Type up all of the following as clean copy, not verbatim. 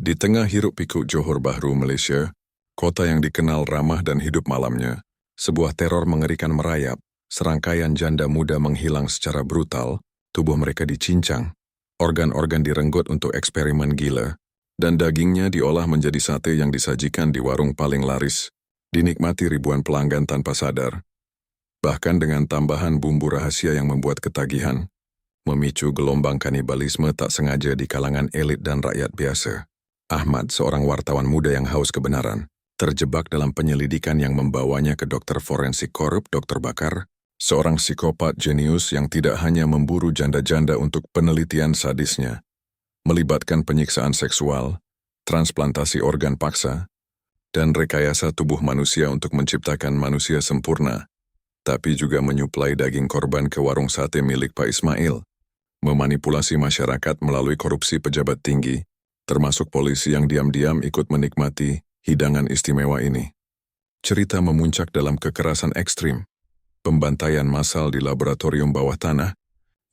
Di tengah hiruk-pikuk Johor Bahru, Malaysia, kota yang dikenal ramah dan hidup malamnya, sebuah teror mengerikan merayap. Serangkaian janda muda menghilang secara brutal, tubuh mereka dicincang, organ-organ direnggut untuk eksperimen gila, dan dagingnya diolah menjadi sate yang disajikan di warung paling laris, dinikmati ribuan pelanggan tanpa sadar. Bahkan dengan tambahan bumbu rahasia yang membuat ketagihan, memicu gelombang kanibalisme tak sengaja di kalangan elit dan rakyat biasa. Ahmad, seorang wartawan muda yang haus kebenaran, terjebak dalam penyelidikan yang membawanya ke dokter forensik korup Dr. Bakar, seorang psikopat jenius yang tidak hanya memburu janda-janda untuk penelitian sadisnya, melibatkan penyiksaan seksual, transplantasi organ paksa, dan rekayasa tubuh manusia untuk menciptakan manusia sempurna, tapi juga menyuplai daging korban ke warung sate milik Pak Ismail, memanipulasi masyarakat melalui korupsi pejabat tinggi, termasuk polisi yang diam-diam ikut menikmati hidangan istimewa ini. Cerita memuncak dalam kekerasan ekstrim, pembantaian massal di laboratorium bawah tanah,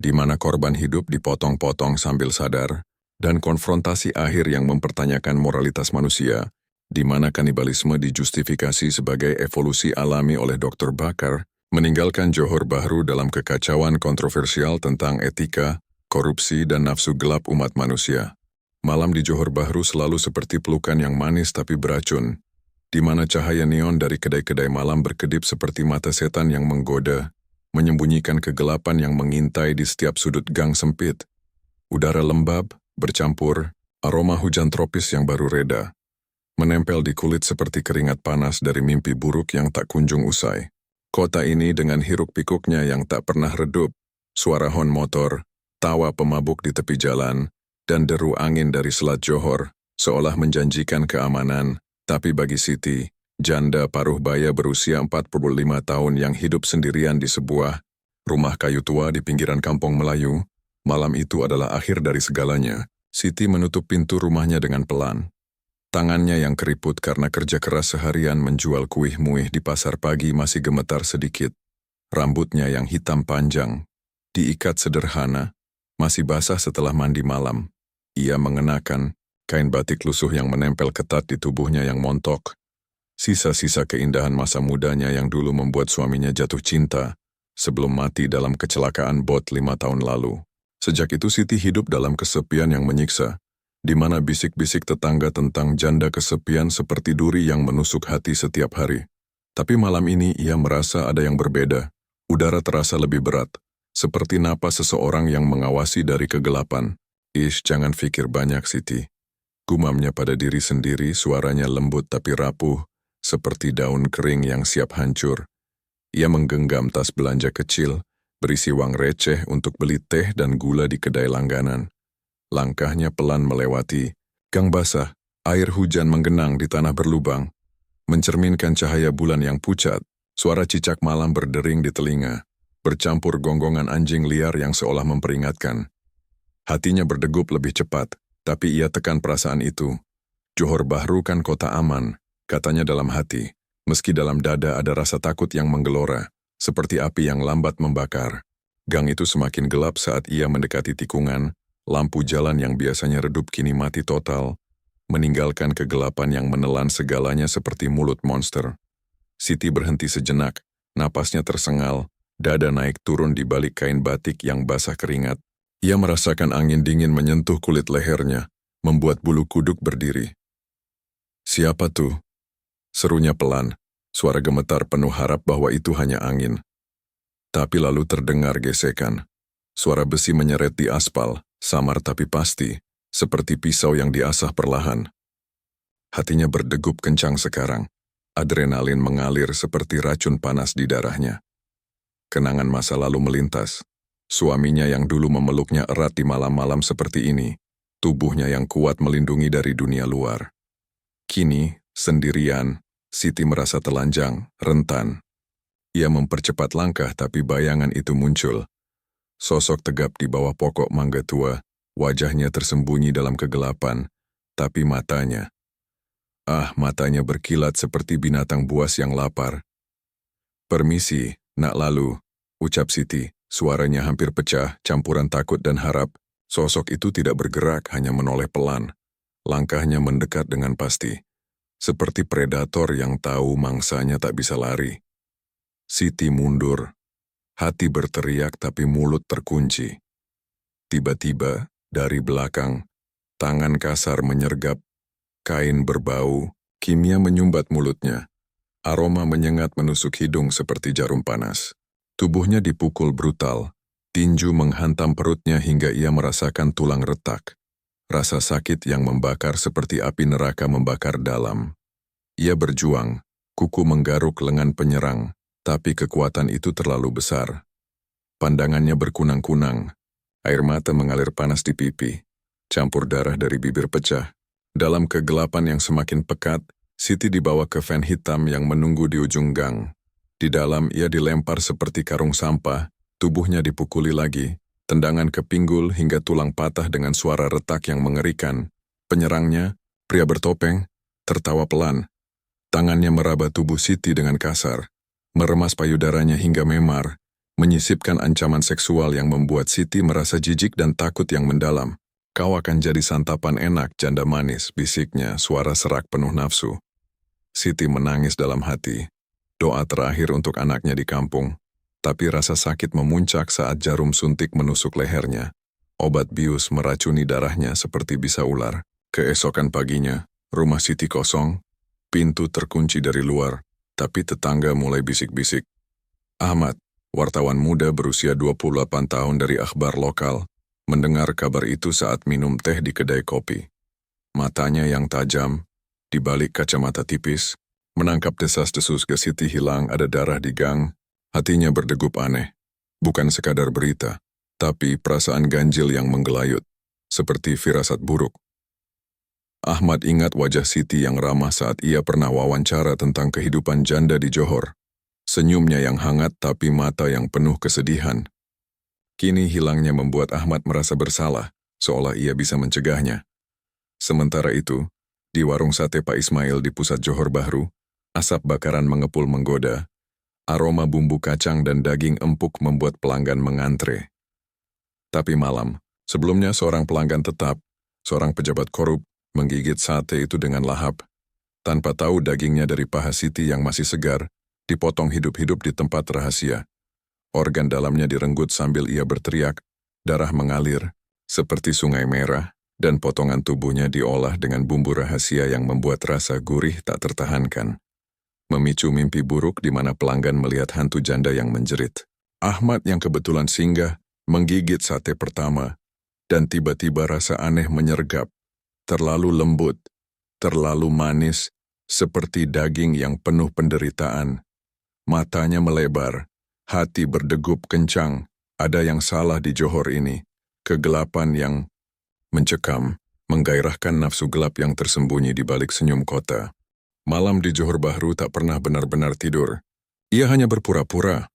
di mana korban hidup dipotong-potong sambil sadar, dan konfrontasi akhir yang mempertanyakan moralitas manusia, di mana kanibalisme dijustifikasi sebagai evolusi alami oleh Dr. Bakar, meninggalkan Johor Bahru dalam kekacauan kontroversial tentang etika, korupsi, dan nafsu gelap umat manusia. Malam di Johor Bahru selalu seperti pelukan yang manis tapi beracun, di mana cahaya neon dari kedai-kedai malam berkedip seperti mata setan yang menggoda, menyembunyikan kegelapan yang mengintai di setiap sudut gang sempit. Udara lembab, bercampur, aroma hujan tropis yang baru reda, menempel di kulit seperti keringat panas dari mimpi buruk yang tak kunjung usai. Kota ini dengan hiruk-pikuknya yang tak pernah redup, suara hon motor, tawa pemabuk di tepi jalan, dan deru angin dari Selat Johor, seolah menjanjikan keamanan. Tapi bagi Siti, janda paruh baya berusia 45 tahun yang hidup sendirian di sebuah rumah kayu tua di pinggiran kampung Melayu, malam itu adalah akhir dari segalanya. Siti menutup pintu rumahnya dengan pelan. Tangannya yang keriput karena kerja keras seharian menjual kuih-muih di pasar pagi masih gemetar sedikit. Rambutnya yang hitam panjang, diikat sederhana, masih basah setelah mandi malam. Ia mengenakan kain batik lusuh yang menempel ketat di tubuhnya yang montok. Sisa-sisa keindahan masa mudanya yang dulu membuat suaminya jatuh cinta sebelum mati dalam kecelakaan bot 5 tahun lalu. Sejak itu Siti hidup dalam kesepian yang menyiksa, di mana bisik-bisik tetangga tentang janda kesepian seperti duri yang menusuk hati setiap hari. Tapi malam ini ia merasa ada yang berbeda. Udara terasa lebih berat, seperti napas seseorang yang mengawasi dari kegelapan. Jangan pikir banyak, Siti. Gumamnya pada diri sendiri, suaranya lembut tapi rapuh, seperti daun kering yang siap hancur. Ia menggenggam tas belanja kecil, berisi uang receh untuk beli teh dan gula di kedai langganan. Langkahnya pelan melewati gang basah, air hujan menggenang di tanah berlubang, mencerminkan cahaya bulan yang pucat, suara cicak malam berdering di telinga, bercampur gonggongan anjing liar yang seolah memperingatkan. Hatinya berdegup lebih cepat, tapi ia tekan perasaan itu. Johor Bahru kan kota aman, katanya dalam hati, meski dalam dada ada rasa takut yang menggelora, seperti api yang lambat membakar. Gang itu semakin gelap saat ia mendekati tikungan, lampu jalan yang biasanya redup kini mati total, meninggalkan kegelapan yang menelan segalanya seperti mulut monster. Siti berhenti sejenak, napasnya tersengal, dada naik turun di balik kain batik yang basah keringat. Ia merasakan angin dingin menyentuh kulit lehernya, membuat bulu kuduk berdiri. "Siapa tuh?" Serunya pelan, suara gemetar penuh harap bahwa itu hanya angin. Tapi lalu terdengar gesekan. Suara besi menyeret di aspal, samar tapi pasti, seperti pisau yang diasah perlahan. Hatinya berdegup kencang sekarang. Adrenalin mengalir seperti racun panas di darahnya. Kenangan masa lalu melintas. Suaminya yang dulu memeluknya erat di malam-malam seperti ini, tubuhnya yang kuat melindungi dari dunia luar. Kini, sendirian, Siti merasa telanjang, rentan. Ia mempercepat langkah tapi bayangan itu muncul. Sosok tegap di bawah pokok mangga tua, wajahnya tersembunyi dalam kegelapan, tapi matanya. Matanya berkilat seperti binatang buas yang lapar. "Permisi, nak lalu," ucap Siti. Suaranya hampir pecah, campuran takut dan harap. Sosok itu tidak bergerak, hanya menoleh pelan. Langkahnya mendekat dengan pasti, seperti predator yang tahu mangsanya tak bisa lari. Siti mundur, hati berteriak tapi mulut terkunci. Tiba-tiba, dari belakang, tangan kasar menyergap, kain berbau, kimia menyumbat mulutnya. Aroma menyengat menusuk hidung seperti jarum panas. Tubuhnya dipukul brutal, tinju menghantam perutnya hingga ia merasakan tulang retak. Rasa sakit yang membakar seperti api neraka membakar dalam. Ia berjuang, kuku menggaruk lengan penyerang, tapi kekuatan itu terlalu besar. Pandangannya berkunang-kunang, air mata mengalir panas di pipi, campur darah dari bibir pecah. Dalam kegelapan yang semakin pekat, Siti dibawa ke van hitam yang menunggu di ujung gang. Di dalam ia dilempar seperti karung sampah, tubuhnya dipukuli lagi, tendangan ke pinggul hingga tulang patah dengan suara retak yang mengerikan. Penyerangnya, pria bertopeng, tertawa pelan. Tangannya meraba tubuh Siti dengan kasar, meremas payudaranya hingga memar, menyisipkan ancaman seksual yang membuat Siti merasa jijik dan takut yang mendalam. Kau akan jadi santapan enak, janda manis, bisiknya, suara serak penuh nafsu. Siti menangis dalam hati, doa terakhir untuk anaknya di kampung. Tapi rasa sakit memuncak saat jarum suntik menusuk lehernya. Obat bius meracuni darahnya seperti bisa ular. Keesokan paginya, rumah Siti kosong, pintu terkunci dari luar, tapi tetangga mulai bisik-bisik. Ahmad, wartawan muda berusia 28 tahun dari akhbar lokal, mendengar kabar itu saat minum teh di kedai kopi. Matanya yang tajam, di balik kacamata tipis, menangkap desas-desus ke Siti hilang ada darah di gang. Hatinya berdegup aneh, bukan sekadar berita, tapi perasaan ganjil yang menggelayut, seperti firasat buruk. Ahmad ingat wajah Siti yang ramah saat ia pernah wawancara tentang kehidupan janda di Johor. Senyumnya yang hangat tapi mata yang penuh kesedihan. Kini hilangnya membuat Ahmad merasa bersalah, seolah ia bisa mencegahnya. Sementara itu, di warung sate Pak Ismail di pusat Johor Bahru, asap bakaran mengepul menggoda. Aroma bumbu kacang dan daging empuk membuat pelanggan mengantre. Tapi malam, sebelumnya seorang pelanggan tetap, seorang pejabat korup, menggigit sate itu dengan lahap. Tanpa tahu dagingnya dari paha Siti yang masih segar, dipotong hidup-hidup di tempat rahasia. Organ dalamnya direnggut sambil ia berteriak, darah mengalir, seperti sungai merah, dan potongan tubuhnya diolah dengan bumbu rahasia yang membuat rasa gurih tak tertahankan. Memicu mimpi buruk di mana pelanggan melihat hantu janda yang menjerit. Ahmad yang kebetulan singgah, menggigit sate pertama, dan tiba-tiba rasa aneh menyergap. Terlalu lembut, terlalu manis, seperti daging yang penuh penderitaan. Matanya melebar, hati berdegup kencang. Ada yang salah di Johor ini. Kegelapan yang mencekam, menggairahkan nafsu gelap yang tersembunyi di balik senyum kota. Malam di Johor Bahru tak pernah benar-benar tidur. Ia hanya berpura-pura,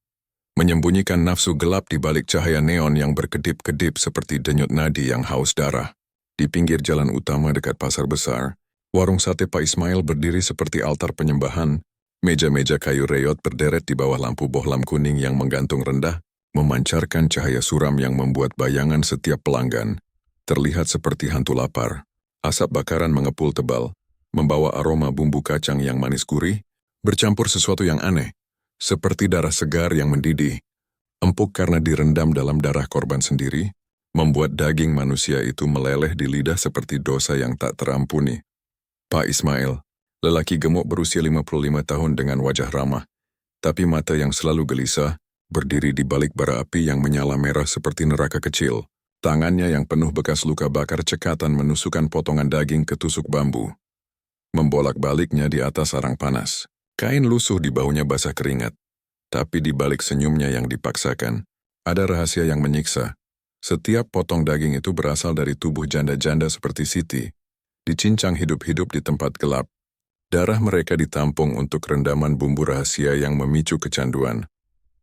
menyembunyikan nafsu gelap di balik cahaya neon yang berkedip-kedip seperti denyut nadi yang haus darah. Di pinggir jalan utama dekat pasar besar, warung sate Pak Ismail berdiri seperti altar penyembahan. Meja-meja kayu reot berderet di bawah lampu bohlam kuning yang menggantung rendah, memancarkan cahaya suram yang membuat bayangan setiap pelanggan terlihat seperti hantu lapar. Asap bakaran mengepul tebal, membawa aroma bumbu kacang yang manis gurih, bercampur sesuatu yang aneh, seperti darah segar yang mendidih. Empuk karena direndam dalam darah korban sendiri, membuat daging manusia itu meleleh di lidah seperti dosa yang tak terampuni. Pak Ismail, lelaki gemuk berusia 55 tahun dengan wajah ramah, tapi mata yang selalu gelisah, berdiri di balik bara api yang menyala merah seperti neraka kecil. Tangannya yang penuh bekas luka bakar cekatan menusukkan potongan daging ke tusuk bambu. Membolak-baliknya di atas sarang panas. Kain lusuh di bahunya basah keringat. Tapi di balik senyumnya yang dipaksakan, ada rahasia yang menyiksa. Setiap potong daging itu berasal dari tubuh janda-janda seperti Siti, dicincang hidup-hidup di tempat gelap. Darah mereka ditampung untuk rendaman bumbu rahasia yang memicu kecanduan.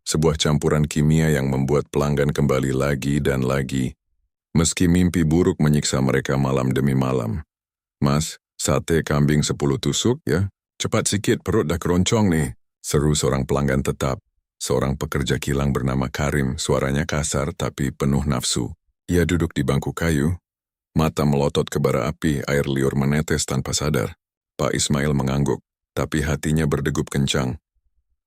Sebuah campuran kimia yang membuat pelanggan kembali lagi dan lagi, meski mimpi buruk menyiksa mereka malam demi malam. Mas, sate kambing 10 tusuk ya? Cepat sikit, perut dah keroncong nih, seru seorang pelanggan tetap. Seorang pekerja kilang bernama Karim, suaranya kasar tapi penuh nafsu. Ia duduk di bangku kayu, Mata melotot ke bara api, air liur menetes tanpa sadar. Pak Ismail mengangguk, tapi hatinya berdegup kencang.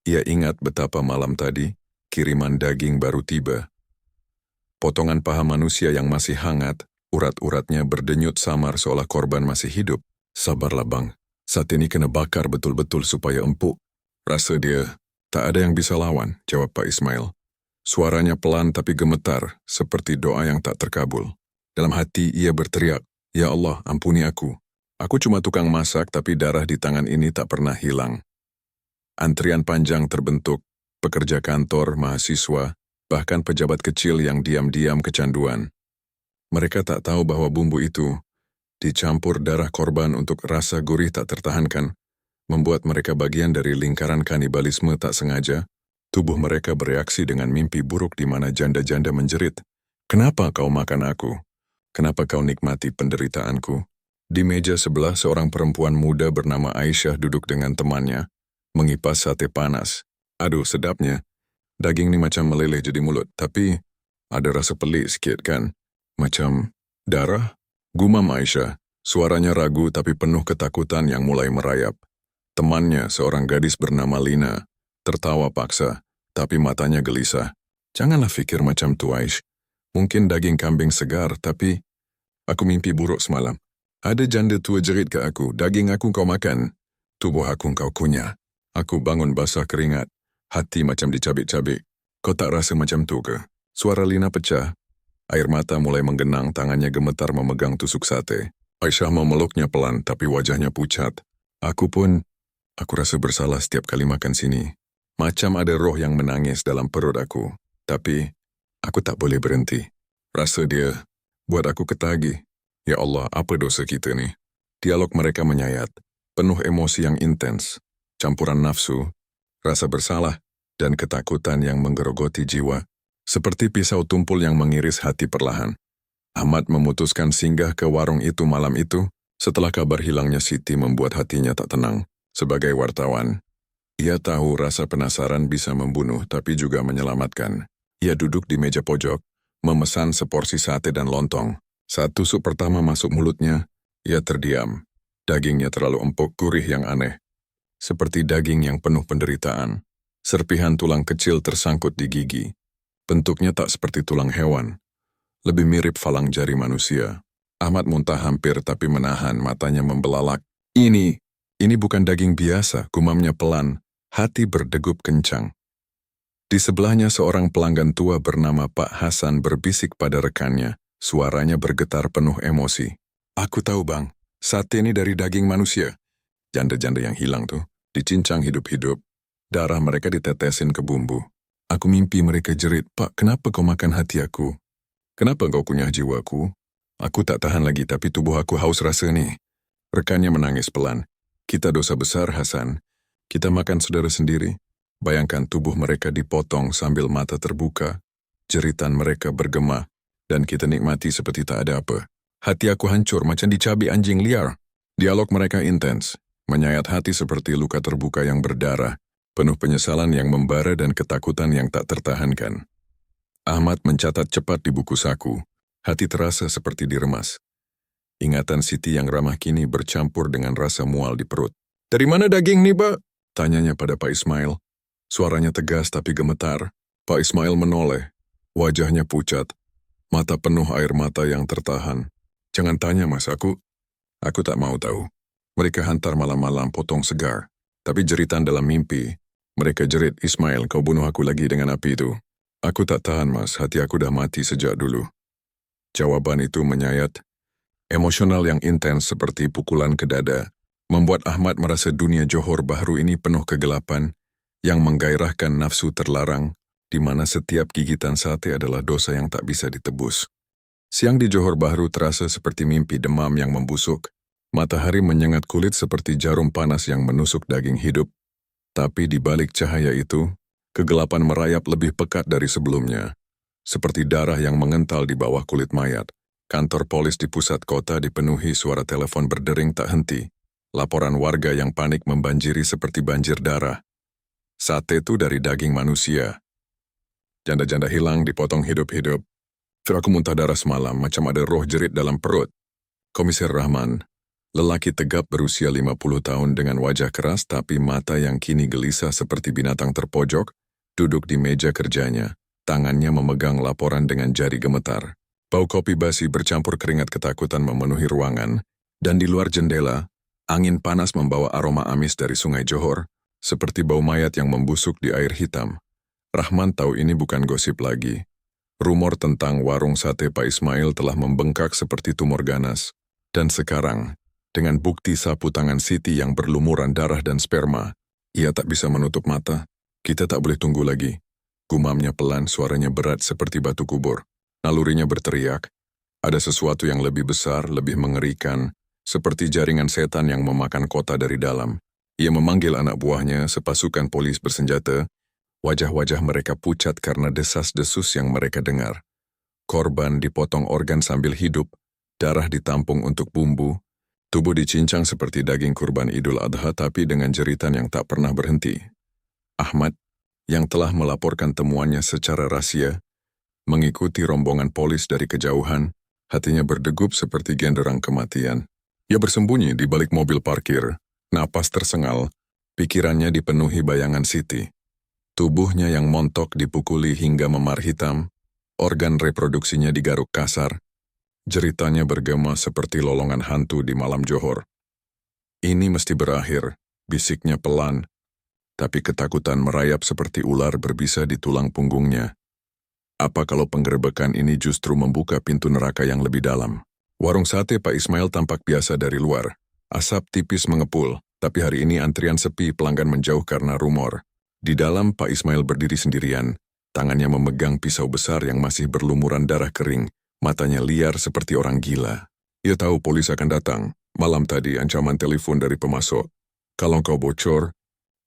Ia ingat betapa malam tadi, kiriman daging baru tiba. Potongan paha manusia yang masih hangat, urat-uratnya berdenyut samar seolah korban masih hidup. Sabarlah bang, saat ini kena bakar betul-betul supaya empuk. Rasa dia, tak ada yang bisa lawan, jawab Pak Ismail. Suaranya pelan tapi gemetar, seperti doa yang tak terkabul. Dalam hati ia berteriak, "Ya Allah, ampuni aku. Aku cuma tukang masak tapi darah di tangan ini tak pernah hilang." Antrian panjang terbentuk, pekerja kantor, mahasiswa, bahkan pejabat kecil yang diam-diam kecanduan. Mereka tak tahu bahwa bumbu itu, dicampur darah korban untuk rasa gurih tak tertahankan, membuat mereka bagian dari lingkaran kanibalisme tak sengaja. Tubuh mereka bereaksi dengan mimpi buruk di mana janda-janda menjerit, "Kenapa kau makan aku? Kenapa kau nikmati penderitaanku?" Di meja sebelah seorang perempuan muda bernama Aisyah duduk dengan temannya, mengipas sate panas. Aduh, sedapnya. Daging ini macam meleleh jadi mulut, tapi ada rasa pelik sikit kan? Macam darah? Gumam Aisyah. Suaranya ragu tapi penuh ketakutan yang mulai merayap. Temannya, seorang gadis bernama Lina, tertawa paksa, tapi matanya gelisah. "Janganlah fikir macam tu, Aish. Mungkin daging kambing segar, tapi aku mimpi buruk semalam. Ada janda tua jerit ke aku, daging aku kau makan, tubuh aku kau kunyah." Aku bangun basah keringat, hati macam dicabik-cabik. "Kau tak rasa macam tu ke?" Suara Lina pecah. Air mata mulai menggenang, tangannya gemetar memegang tusuk sate. Aisyah memeluknya pelan, tapi wajahnya pucat. Aku rasa bersalah setiap kali makan sini. Macam ada roh yang menangis dalam perut aku. Tapi, aku tak boleh berhenti. Rasa dia, buat aku ketagih. Ya Allah, apa dosa kita ni? Dialog mereka menyayat, penuh emosi yang intens. Campuran nafsu, rasa bersalah, dan ketakutan yang menggerogoti jiwa. Seperti pisau tumpul yang mengiris hati perlahan. Ahmad memutuskan singgah ke warung itu malam itu, setelah kabar hilangnya Siti membuat hatinya tak tenang. Sebagai wartawan, ia tahu rasa penasaran bisa membunuh tapi juga menyelamatkan. Ia duduk di meja pojok, memesan seporsi sate dan lontong. Saat tusuk pertama masuk mulutnya, ia terdiam. Dagingnya terlalu empuk, gurih yang aneh. Seperti daging yang penuh penderitaan. Serpihan tulang kecil tersangkut di gigi. Bentuknya tak seperti tulang hewan. Lebih mirip falang jari manusia. Ahmad muntah hampir tapi menahan, matanya membelalak. Ini bukan daging biasa, gumamnya pelan. Hati berdegup kencang. Di sebelahnya seorang pelanggan tua bernama Pak Hasan berbisik pada rekannya. Suaranya bergetar penuh emosi. "Aku tahu bang, sate ini dari daging manusia." Janda-janda yang hilang tuh, dicincang hidup-hidup. Darah mereka ditetesin ke bumbu. Aku mimpi mereka jerit, "Pak, kenapa kau makan hati aku? Kenapa kau kunyah jiwaku? Aku tak tahan lagi tapi tubuh aku haus rasa nih." Rekannya menangis pelan. "Kita dosa besar, Hasan. Kita makan saudara sendiri." Bayangkan tubuh mereka dipotong sambil mata terbuka. Jeritan mereka bergema. Dan kita nikmati seperti tak ada apa. Hati aku hancur macam dicabik anjing liar. Dialog mereka intens. Menyayat hati seperti luka terbuka yang berdarah. Penuh penyesalan yang membara dan ketakutan yang tak tertahankan. Ahmad mencatat cepat di buku saku. Hati terasa seperti diremas. Ingatan Siti yang ramah kini bercampur dengan rasa mual di perut. "Dari mana daging nih, Pak?" tanyanya pada Pak Ismail. Suaranya tegas tapi gemetar. Pak Ismail menoleh. Wajahnya pucat. Mata penuh air mata yang tertahan. "Jangan tanya mas, aku tak mau tahu." Mereka hantar malam-malam potong segar. Tapi jeritan dalam mimpi. Mereka jerit, "Ismail, kau bunuh aku lagi dengan api itu." "Aku tak tahan mas, hati aku dah mati sejak dulu." Jawaban itu menyayat. Emosional yang intens seperti pukulan ke dada. Membuat Ahmad merasa dunia Johor Bahru ini penuh kegelapan yang menggairahkan nafsu terlarang, di mana setiap gigitan sate adalah dosa yang tak bisa ditebus. Siang di Johor Bahru terasa seperti mimpi demam yang membusuk. Matahari menyengat kulit seperti jarum panas yang menusuk daging hidup. Tapi di balik cahaya itu, kegelapan merayap lebih pekat dari sebelumnya. Seperti darah yang mengental di bawah kulit mayat. Kantor polis di pusat kota dipenuhi suara telepon berdering tak henti. Laporan warga yang panik membanjiri seperti banjir darah. Sate itu dari daging manusia. Janda-janda hilang dipotong hidup-hidup. Aku muntah darah semalam, macam ada roh jerit dalam perut. Komisar Rahman, lelaki tegap berusia 50 tahun dengan wajah keras tapi mata yang kini gelisah seperti binatang terpojok, duduk di meja kerjanya, tangannya memegang laporan dengan jari gemetar. Bau kopi basi bercampur keringat ketakutan memenuhi ruangan, dan di luar jendela, angin panas membawa aroma amis dari Sungai Johor, seperti bau mayat yang membusuk di air hitam. Rahman tahu ini bukan gosip lagi. Rumor tentang warung sate Pak Ismail telah membengkak seperti tumor ganas. Dan sekarang, dengan bukti sapu tangan Siti yang berlumuran darah dan sperma, ia tak bisa menutup mata. Kita tak boleh tunggu lagi. Gumamnya pelan, suaranya berat seperti batu kubur. Nalurinya berteriak. Ada sesuatu yang lebih besar, lebih mengerikan, seperti jaringan setan yang memakan kota dari dalam. Ia memanggil anak buahnya, sepasukan polis bersenjata. Wajah-wajah mereka pucat karena desas-desus yang mereka dengar. Korban dipotong organ sambil hidup, darah ditampung untuk bumbu, tubuh dicincang seperti daging kurban Idul Adha tapi dengan jeritan yang tak pernah berhenti. Ahmad, yang telah melaporkan temuannya secara rahasia, mengikuti rombongan polis dari kejauhan, hatinya berdegup seperti genderang kematian. Ia bersembunyi di balik mobil parkir, napas tersengal, pikirannya dipenuhi bayangan Siti. Tubuhnya yang montok dipukuli hingga memar hitam, organ reproduksinya digaruk kasar, jeritannya bergema seperti lolongan hantu di malam Johor. Ini mesti berakhir, bisiknya pelan, tapi ketakutan merayap seperti ular berbisa di tulang punggungnya. Apa kalau penggerebekan ini justru membuka pintu neraka yang lebih dalam? Warung sate Pak Ismail tampak biasa dari luar. Asap tipis mengepul, tapi hari ini antrian sepi, pelanggan menjauh karena rumor. Di dalam Pak Ismail berdiri sendirian, tangannya memegang pisau besar yang masih berlumuran darah kering, matanya liar seperti orang gila. Ia tahu polis akan datang. Malam tadi ancaman telepon dari pemasok. Kalau kau bocor,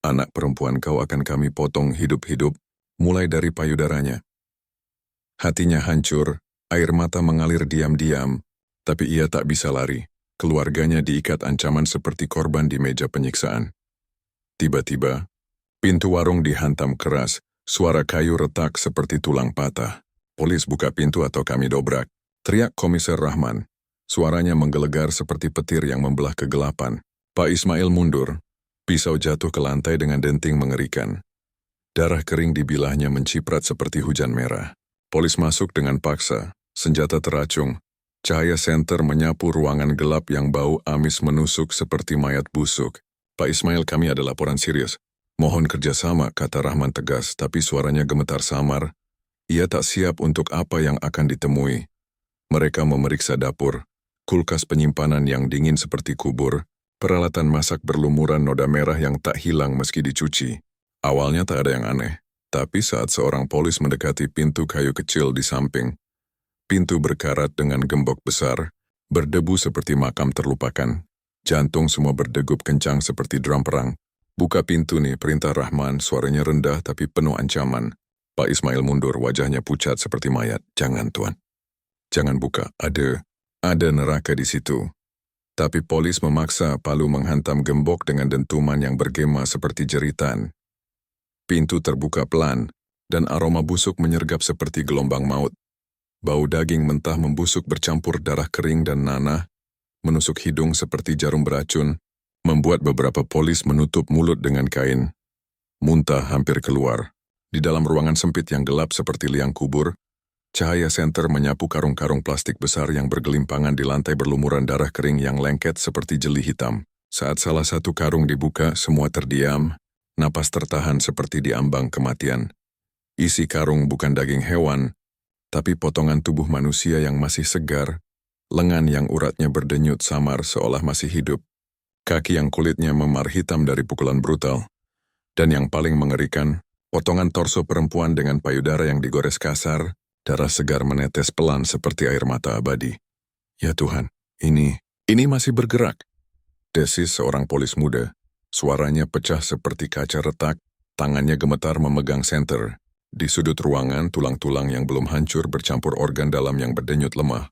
anak perempuan kau akan kami potong hidup-hidup, mulai dari payudaranya. Hatinya hancur, air mata mengalir diam-diam, tapi ia tak bisa lari. Keluarganya diikat ancaman seperti korban di meja penyiksaan. Tiba-tiba, pintu warung dihantam keras, suara kayu retak seperti tulang patah. Polis buka pintu atau kami dobrak. Teriak Komisar Rahman. Suaranya menggelegar seperti petir yang membelah kegelapan. Pak Ismail mundur. Pisau jatuh ke lantai dengan denting mengerikan. Darah kering di bilahnya menciprat seperti hujan merah. Polis masuk dengan paksa, senjata teracung. Cahaya senter menyapu ruangan gelap yang bau amis menusuk seperti mayat busuk. Pak Ismail, kami ada laporan serius. Mohon kerjasama, kata Rahman tegas, tapi suaranya gemetar samar. Ia tak siap untuk apa yang akan ditemui. Mereka memeriksa dapur, kulkas penyimpanan yang dingin seperti kubur, peralatan masak berlumuran noda merah yang tak hilang meski dicuci. Awalnya tak ada yang aneh, tapi saat seorang polis mendekati pintu kayu kecil di samping, pintu berkarat dengan gembok besar, berdebu seperti makam terlupakan. Jantung semua berdegup kencang seperti drum perang. Buka pintu nih, perintah Rahman, suaranya rendah tapi penuh ancaman. Pak Ismail mundur, wajahnya pucat seperti mayat. Jangan, Tuan. Jangan buka, ada neraka di situ. Tapi polis memaksa palu menghantam gembok dengan dentuman yang bergema seperti jeritan. Pintu terbuka pelan, dan aroma busuk menyergap seperti gelombang maut. Bau daging mentah membusuk bercampur darah kering dan nanah, menusuk hidung seperti jarum beracun, membuat beberapa polis menutup mulut dengan kain. Muntah hampir keluar. Di dalam ruangan sempit yang gelap seperti liang kubur, cahaya senter menyapu karung-karung plastik besar yang bergelimpangan di lantai berlumuran darah kering yang lengket seperti jeli hitam. Saat salah satu karung dibuka, semua terdiam, napas tertahan seperti diambang kematian. Isi karung bukan daging hewan, tapi potongan tubuh manusia yang masih segar, lengan yang uratnya berdenyut samar seolah masih hidup, kaki yang kulitnya memar hitam dari pukulan brutal, dan yang paling mengerikan, potongan torso perempuan dengan payudara yang digores kasar, darah segar menetes pelan seperti air mata abadi. Ya Tuhan, ini masih bergerak. Desis seorang polis muda, suaranya pecah seperti kaca retak, tangannya gemetar memegang senter. Di sudut ruangan, tulang-tulang yang belum hancur bercampur organ dalam yang berdenyut lemah.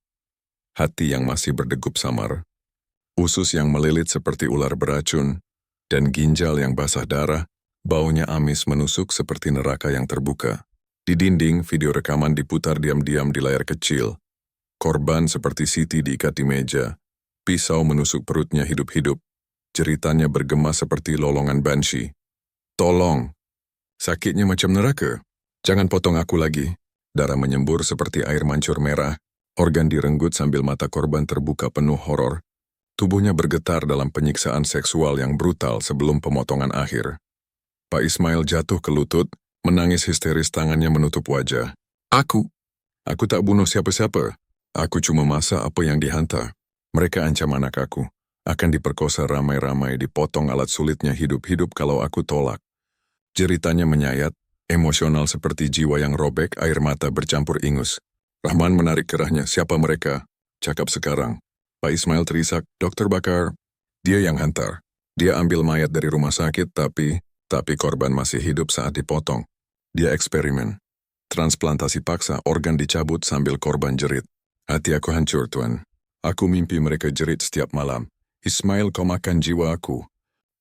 Hati yang masih berdegup samar. Usus yang melilit seperti ular beracun, dan ginjal yang basah darah, baunya amis menusuk seperti neraka yang terbuka. Di dinding, video rekaman diputar diam-diam di layar kecil. Korban seperti Siti diikat di meja. Pisau menusuk perutnya hidup-hidup. Jeritannya bergema seperti lolongan banshee. Tolong! Sakitnya macam neraka. Jangan potong aku lagi. Darah menyembur seperti air mancur merah. Organ direnggut sambil mata korban terbuka penuh horor. Tubuhnya bergetar dalam penyiksaan seksual yang brutal sebelum pemotongan akhir. Pak Ismail jatuh ke lutut, menangis histeris, tangannya menutup wajah. Aku tak bunuh siapa-siapa. Aku cuma masak apa yang dihantar. Mereka ancam anak aku. Akan diperkosa ramai-ramai, dipotong alat sulitnya hidup-hidup kalau aku tolak. Jeritannya menyayat, emosional seperti jiwa yang robek, air mata bercampur ingus. Rahman menarik kerahnya. Siapa mereka? Cakap sekarang. Pak Ismail terisak. Dokter Bakar. Dia yang hantar. Dia ambil mayat dari rumah sakit, tapi korban masih hidup saat dipotong. Dia eksperimen. Transplantasi paksa, organ dicabut sambil korban jerit. Hati aku hancur, Tuan. Aku mimpi mereka jerit setiap malam. Ismail, kau makan jiwa aku.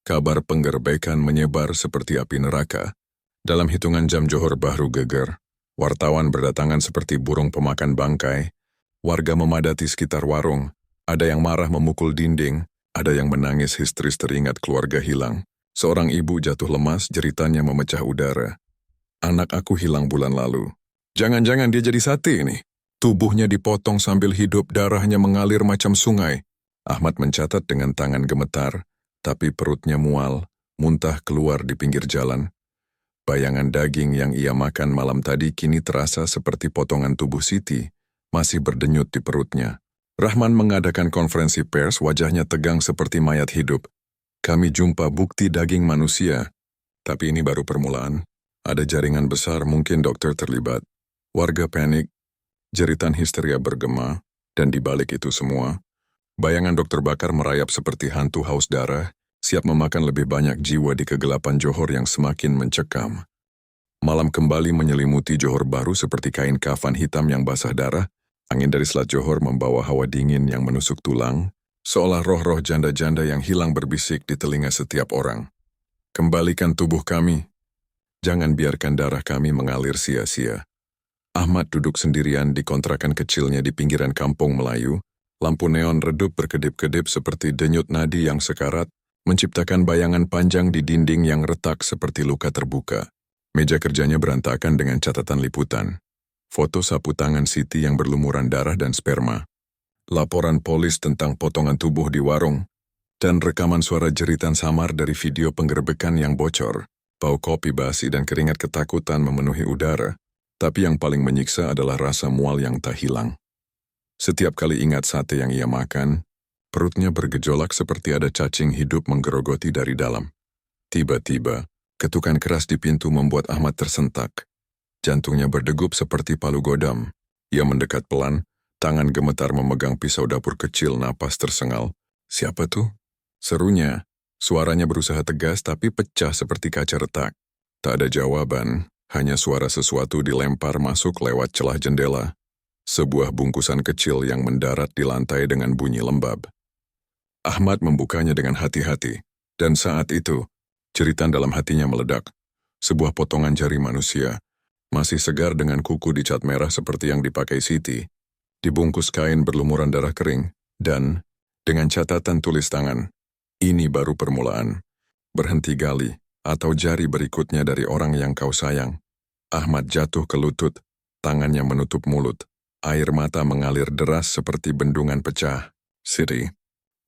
Kabar penggerbekan menyebar seperti api neraka. Dalam hitungan jam Johor Bahru geger. Wartawan berdatangan seperti burung pemakan bangkai. Warga memadati sekitar warung. Ada yang marah memukul dinding. Ada yang menangis histeris teringat keluarga hilang. Seorang ibu jatuh lemas, jeritannya memecah udara. Anak aku hilang bulan lalu. Jangan-jangan dia jadi sate ini. Tubuhnya dipotong sambil hidup, darahnya mengalir macam sungai. Ahmad mencatat dengan tangan gemetar, tapi perutnya mual, muntah keluar di pinggir jalan. Bayangan daging yang ia makan malam tadi kini terasa seperti potongan tubuh Siti, masih berdenyut di perutnya. Rahman mengadakan konferensi pers, wajahnya tegang seperti mayat hidup. Kami jumpa bukti daging manusia, tapi ini baru permulaan. Ada jaringan besar, mungkin dokter terlibat. Warga panik, jeritan histeria bergema, dan di balik itu semua, bayangan Dokter Bakar merayap seperti hantu haus darah, siap memakan lebih banyak jiwa di kegelapan Johor yang semakin mencekam. Malam kembali menyelimuti Johor Bahru seperti kain kafan hitam yang basah darah. Angin dari Selat Johor membawa hawa dingin yang menusuk tulang, seolah roh-roh janda-janda yang hilang berbisik di telinga setiap orang. Kembalikan tubuh kami. Jangan biarkan darah kami mengalir sia-sia. Ahmad duduk sendirian di kontrakan kecilnya di pinggiran kampung Melayu. Lampu neon redup berkedip-kedip seperti denyut nadi yang sekarat, menciptakan bayangan panjang di dinding yang retak seperti luka terbuka. Meja kerjanya berantakan dengan catatan liputan. Foto sapu tangan Siti yang berlumuran darah dan sperma. Laporan polis tentang potongan tubuh di warung. Dan rekaman suara jeritan samar dari video penggerbekan yang bocor. Bau kopi basi dan keringat ketakutan memenuhi udara. Tapi yang paling menyiksa adalah rasa mual yang tak hilang. Setiap kali ingat sate yang ia makan, perutnya bergejolak seperti ada cacing hidup menggerogoti dari dalam. Tiba-tiba, ketukan keras di pintu membuat Ahmad tersentak. Jantungnya berdegup seperti palu godam. Ia mendekat pelan, tangan gemetar memegang pisau dapur kecil, napas tersengal. Siapa tuh? Serunya. Suaranya berusaha tegas tapi pecah seperti kaca retak. Tak ada jawaban, hanya suara sesuatu dilempar masuk lewat celah jendela. Sebuah bungkusan kecil yang mendarat di lantai dengan bunyi lembab. Ahmad membukanya dengan hati-hati, dan saat itu, jeritan dalam hatinya meledak. Sebuah potongan jari manusia, masih segar dengan kuku dicat merah seperti yang dipakai Siti, dibungkus kain berlumuran darah kering, dan dengan catatan tulis tangan. Ini baru permulaan. Berhenti gali, atau jari berikutnya dari orang yang kau sayang. Ahmad jatuh ke lutut, tangannya menutup mulut. Air mata mengalir deras seperti bendungan pecah. Siti,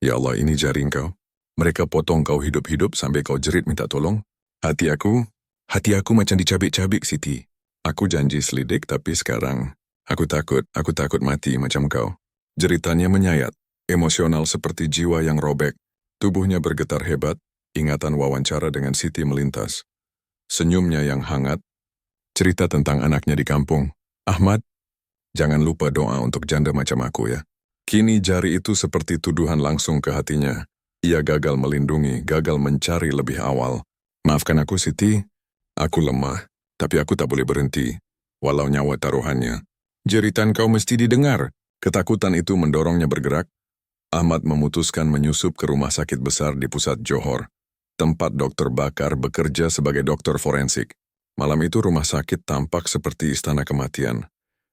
ya Allah, ini jari engkau. Mereka potong kau hidup-hidup sampai kau jerit minta tolong. Hati aku macam dicabik-cabik, Siti. Aku janji selidik, tapi sekarang aku takut mati macam kau. Jeritannya menyayat, emosional seperti jiwa yang robek. Tubuhnya bergetar hebat, ingatan wawancara dengan Siti melintas. Senyumnya yang hangat, cerita tentang anaknya di kampung. Ahmad, jangan lupa doa untuk janda macam aku ya. Kini jari itu seperti tuduhan langsung ke hatinya. Ia gagal melindungi, gagal mencari lebih awal. Maafkan aku, Siti. Aku lemah, tapi aku tak boleh berhenti. Walau nyawa taruhannya. Jeritan kau mesti didengar. Ketakutan itu mendorongnya bergerak. Ahmad memutuskan menyusup ke rumah sakit besar di pusat Johor. Tempat Dokter Bakar bekerja sebagai dokter forensik. Malam itu rumah sakit tampak seperti istana kematian.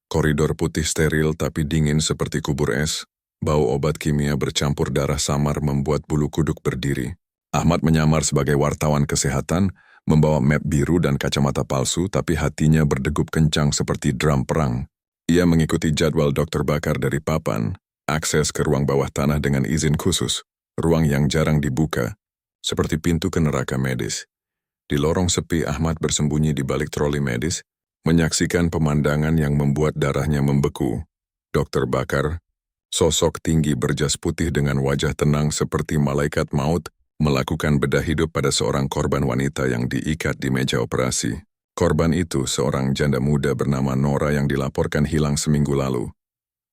Koridor putih steril tapi dingin seperti kubur es. Bau obat kimia bercampur darah samar membuat bulu kuduk berdiri. Ahmad menyamar sebagai wartawan kesehatan, membawa map biru dan kacamata palsu, tapi hatinya berdegup kencang seperti drum perang. Ia mengikuti jadwal Dr. Bakar dari papan, akses ke ruang bawah tanah dengan izin khusus, ruang yang jarang dibuka, seperti pintu ke neraka medis. Di lorong sepi, Ahmad bersembunyi di balik troli medis, menyaksikan pemandangan yang membuat darahnya membeku. Dr. Bakar, sosok tinggi berjas putih dengan wajah tenang seperti malaikat maut, melakukan bedah hidup pada seorang korban wanita yang diikat di meja operasi. Korban itu seorang janda muda bernama Nora yang dilaporkan hilang seminggu lalu.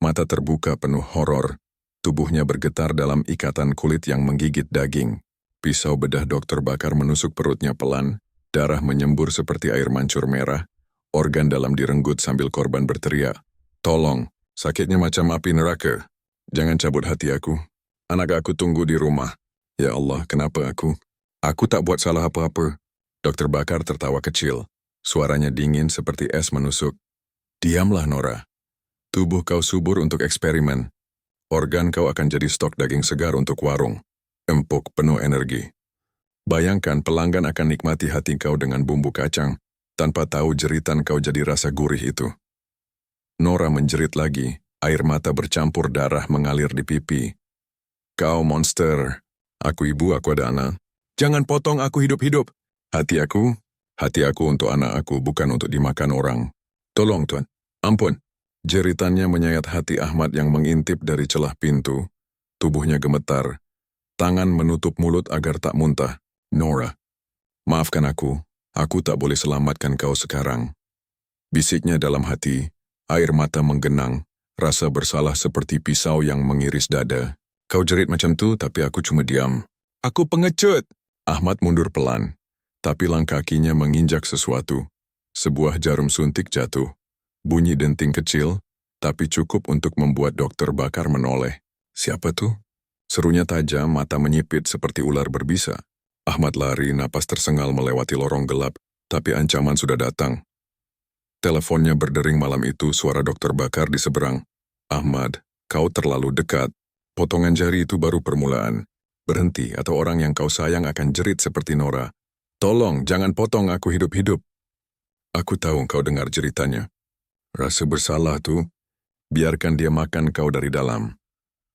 Mata terbuka penuh horor, tubuhnya bergetar dalam ikatan kulit yang menggigit daging. Pisau bedah Dr. Bakar menusuk perutnya pelan, darah menyembur seperti air mancur merah, organ dalam direnggut sambil korban berteriak, "Tolong, sakitnya macam api neraka. Jangan cabut hati aku. Anak aku tunggu di rumah." Ya Allah, kenapa aku? Aku tak buat salah apa-apa. Dr. Bakar tertawa kecil. Suaranya dingin seperti es menusuk. Diamlah, Nora. Tubuh kau subur untuk eksperimen. Organ kau akan jadi stok daging segar untuk warung. Empuk, penuh energi. Bayangkan pelanggan akan nikmati hati kau dengan bumbu kacang, tanpa tahu jeritan kau jadi rasa gurih itu. Nora menjerit lagi, air mata bercampur darah mengalir di pipi. Kau monster. Aku ibu, aku ada anak. Jangan potong aku hidup-hidup. Hati aku untuk anak aku, bukan untuk dimakan orang. Tolong, Tuan. Ampun. Jeritannya menyayat hati Ahmad yang mengintip dari celah pintu. Tubuhnya gemetar. Tangan menutup mulut agar tak muntah. Nora, maafkan aku tak boleh selamatkan kau sekarang. Bisiknya dalam hati, air mata menggenang, rasa bersalah seperti pisau yang mengiris dada. Kau jerit macam tu, tapi aku cuma diam. Aku pengecut! Ahmad mundur pelan, tapi langkah kakinya menginjak sesuatu. Sebuah jarum suntik jatuh. Bunyi denting kecil, tapi cukup untuk membuat Dr. Bakar menoleh. Siapa tuh? Serunya tajam, mata menyipit seperti ular berbisa. Ahmad lari, napas tersengal melewati lorong gelap, tapi ancaman sudah datang. Teleponnya berdering malam itu, suara Dr. Bakar di seberang. Ahmad, kau terlalu dekat. Potongan jari itu baru permulaan. Berhenti, atau orang yang kau sayang akan jerit seperti Nora. Tolong, jangan potong aku hidup-hidup. Aku tahu kau dengar jeritannya. Rasa bersalah tuh, biarkan dia makan kau dari dalam.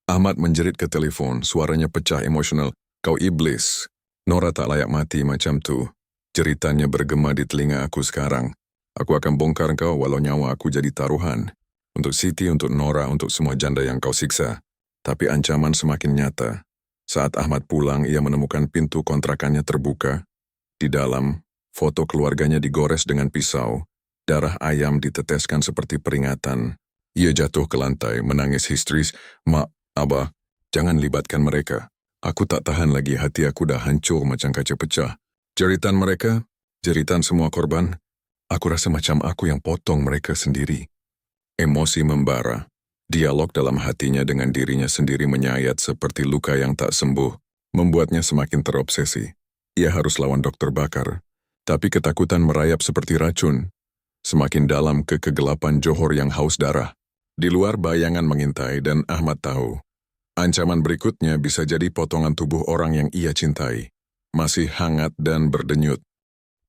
Ahmad menjerit ke telepon, suaranya pecah emosional. Kau iblis. Nora tak layak mati macam tu. Jeritannya bergema di telinga aku sekarang. Aku akan bongkar kau walau nyawa aku jadi taruhan. Untuk Siti, untuk Nora, untuk semua janda yang kau siksa. Tapi ancaman semakin nyata. Saat Ahmad pulang, ia menemukan pintu kontrakannya terbuka. Di dalam, foto keluarganya digores dengan pisau. Darah ayam diteteskan seperti peringatan. Ia jatuh ke lantai, menangis histeris. Mak, Abah, jangan libatkan mereka. Aku tak tahan lagi, hati aku dah hancur macam kaca pecah. Jeritan mereka, jeritan semua korban. Aku rasa macam aku yang potong mereka sendiri. Emosi membara. Dialog dalam hatinya dengan dirinya sendiri menyayat seperti luka yang tak sembuh, membuatnya semakin terobsesi. Ia harus lawan Dr. Bakar. Tapi ketakutan merayap seperti racun. Semakin dalam ke kegelapan Johor yang haus darah. Di luar bayangan mengintai dan Ahmad tahu. Ancaman berikutnya bisa jadi potongan tubuh orang yang ia cintai. Masih hangat dan berdenyut.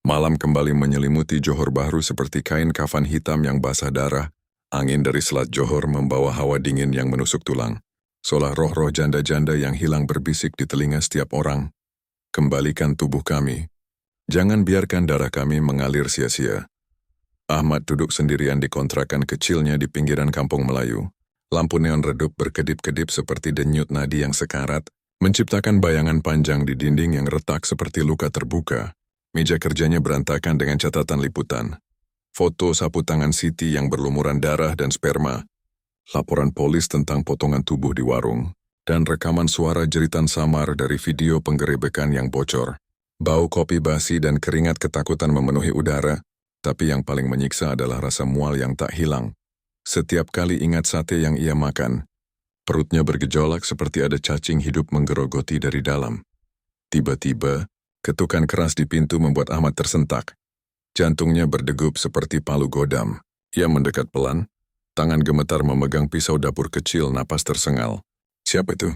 Malam kembali menyelimuti Johor Bahru seperti kain kafan hitam yang basah darah. Angin dari Selat Johor membawa hawa dingin yang menusuk tulang. Seolah roh-roh janda-janda yang hilang berbisik di telinga setiap orang. Kembalikan tubuh kami. Jangan biarkan darah kami mengalir sia-sia. Ahmad duduk sendirian di kontrakan kecilnya di pinggiran kampung Melayu. Lampu neon redup berkedip-kedip seperti denyut nadi yang sekarat, menciptakan bayangan panjang di dinding yang retak seperti luka terbuka. Meja kerjanya berantakan dengan catatan liputan. Foto sapu tangan Siti yang berlumuran darah dan sperma. Laporan polis tentang potongan tubuh di warung. Dan rekaman suara jeritan samar dari video penggerebekan yang bocor. Bau kopi basi dan keringat ketakutan memenuhi udara. Tapi yang paling menyiksa adalah rasa mual yang tak hilang. Setiap kali ingat sate yang ia makan, perutnya bergejolak seperti ada cacing hidup menggerogoti dari dalam. Tiba-tiba, ketukan keras di pintu membuat Ahmad tersentak. Jantungnya berdegup seperti palu godam. Ia mendekat pelan, tangan gemetar memegang pisau dapur kecil, napas tersengal. Siapa itu?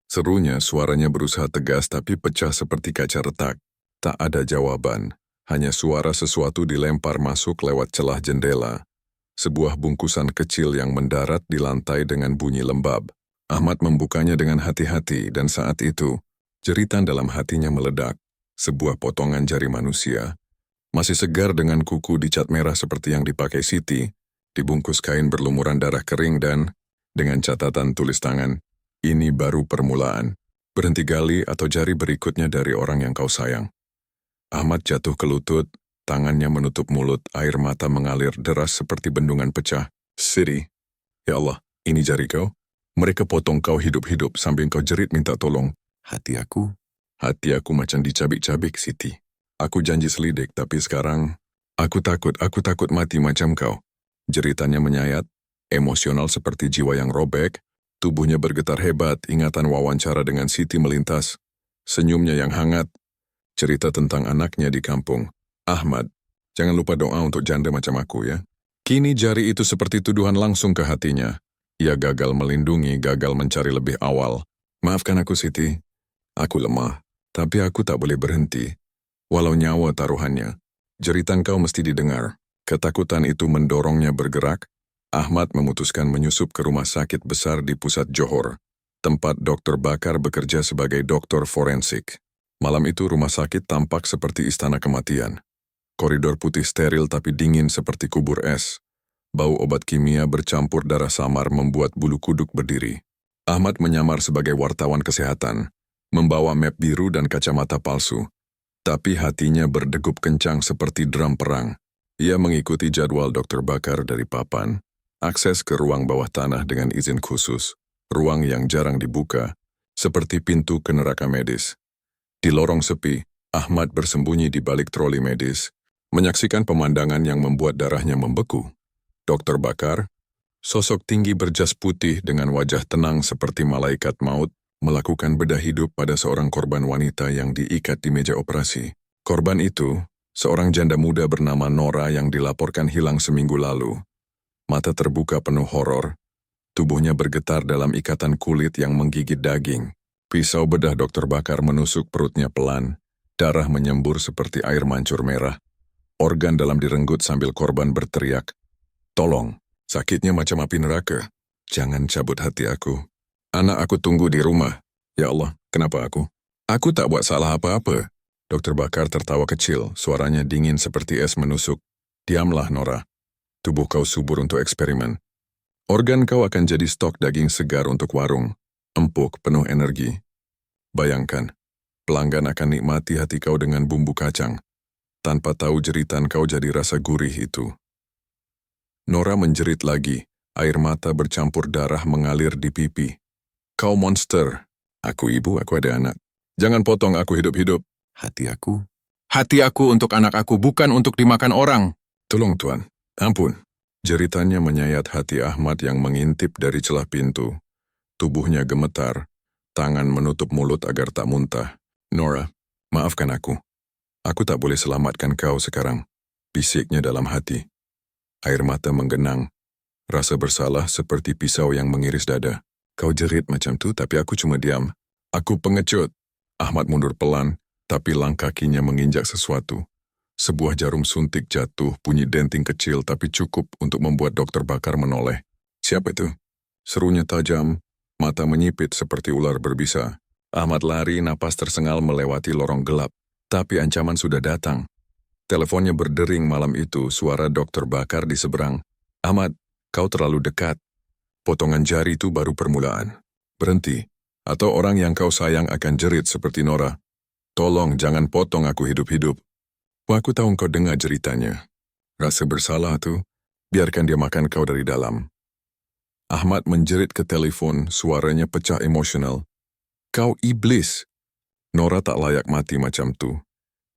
Serunya, suaranya berusaha tegas tapi pecah seperti kaca retak. Tak ada jawaban, hanya suara sesuatu dilempar masuk lewat celah jendela. Sebuah bungkusan kecil yang mendarat di lantai dengan bunyi lembab. Ahmad membukanya dengan hati-hati dan saat itu, jeritan dalam hatinya meledak. Sebuah potongan jari manusia, masih segar dengan kuku dicat merah seperti yang dipakai Siti, dibungkus kain berlumuran darah kering dan, dengan catatan tulis tangan, ini baru permulaan. Berhenti gali atau jari berikutnya dari orang yang kau sayang. Ahmad jatuh ke lutut, tangannya menutup mulut, air mata mengalir deras seperti bendungan pecah. Siti, ya Allah, ini jari kau? Mereka potong kau hidup-hidup sambil kau jerit minta tolong. Hati aku macam dicabik-cabik, Siti. Aku janji selidik, tapi sekarang, aku takut mati macam kau. Jeritannya menyayat, emosional seperti jiwa yang robek, tubuhnya bergetar hebat, ingatan wawancara dengan Siti melintas. Senyumnya yang hangat, cerita tentang anaknya di kampung. Ahmad, jangan lupa doa untuk janda macam aku ya. Kini jari itu seperti tuduhan langsung ke hatinya. Ia gagal melindungi, gagal mencari lebih awal. Maafkan aku, Siti. Aku lemah, tapi aku tak boleh berhenti. Walau nyawa taruhannya, jeritan kau mesti didengar. Ketakutan itu mendorongnya bergerak. Ahmad memutuskan menyusup ke rumah sakit besar di pusat Johor, tempat Dr. Bakar bekerja sebagai dokter forensik. Malam itu rumah sakit tampak seperti istana kematian. Koridor putih steril tapi dingin seperti kubur es. Bau obat kimia bercampur darah samar membuat bulu kuduk berdiri. Ahmad menyamar sebagai wartawan kesehatan, membawa map biru dan kacamata palsu. Tapi hatinya berdegup kencang seperti drum perang. Ia mengikuti jadwal Dr. Bakar dari papan, akses ke ruang bawah tanah dengan izin khusus, ruang yang jarang dibuka, seperti pintu ke neraka medis. Di lorong sepi, Ahmad bersembunyi di balik troli medis, menyaksikan pemandangan yang membuat darahnya membeku. Dr. Bakar, sosok tinggi berjas putih dengan wajah tenang seperti malaikat maut, melakukan bedah hidup pada seorang korban wanita yang diikat di meja operasi. Korban itu, seorang janda muda bernama Nora yang dilaporkan hilang seminggu lalu. Mata terbuka penuh horor, tubuhnya bergetar dalam ikatan kulit yang menggigit daging. Pisau bedah Dr. Bakar menusuk perutnya pelan, darah menyembur seperti air mancur merah. Organ dalam direnggut sambil korban berteriak, "Tolong, sakitnya macam api neraka. Jangan cabut hati aku. Anak aku tunggu di rumah. Ya Allah, kenapa aku? Aku tak buat salah apa-apa." Dr. Bakar tertawa kecil, suaranya dingin seperti es menusuk. "Diamlah, Nora. Tubuh kau subur untuk eksperimen. Organ kau akan jadi stok daging segar untuk warung. Empuk, penuh energi. Bayangkan, pelanggan akan nikmati hati kau dengan bumbu kacang. Tanpa tahu jeritan kau jadi rasa gurih itu." Nora menjerit lagi, air mata bercampur darah mengalir di pipi. "Kau monster. Aku ibu, aku ada anak. Jangan potong aku hidup-hidup." Hati aku untuk anak aku, bukan untuk dimakan orang." "Tolong Tuan, ampun." Jeritannya menyayat hati Ahmad yang mengintip dari celah pintu. Tubuhnya gemetar, tangan menutup mulut agar tak muntah. "Nora, maafkan aku. Aku tak boleh selamatkan kau sekarang." Bisiknya dalam hati. Air mata menggenang. Rasa bersalah seperti pisau yang mengiris dada. "Kau jerit macam tu, tapi aku cuma diam. Aku pengecut." Ahmad mundur pelan, tapi langkah kakinya menginjak sesuatu. Sebuah jarum suntik jatuh, bunyi denting kecil tapi cukup untuk membuat Dr. Bakar menoleh. "Siapa itu?" Serunya tajam, mata menyipit seperti ular berbisa. Ahmad lari, napas tersengal melewati lorong gelap. Tapi ancaman sudah datang. Teleponnya berdering malam itu, suara Dr. Bakar di seberang. "Ahmad, kau terlalu dekat. Potongan jari itu baru permulaan. Berhenti, atau orang yang kau sayang akan jerit seperti Nora. Tolong jangan potong aku hidup-hidup." Aku tahu kau dengar ceritanya. Rasa bersalah tu, biarkan dia makan kau dari dalam. Ahmad menjerit ke telepon, suaranya pecah emosional. "Kau iblis. Nora tak layak mati macam tu.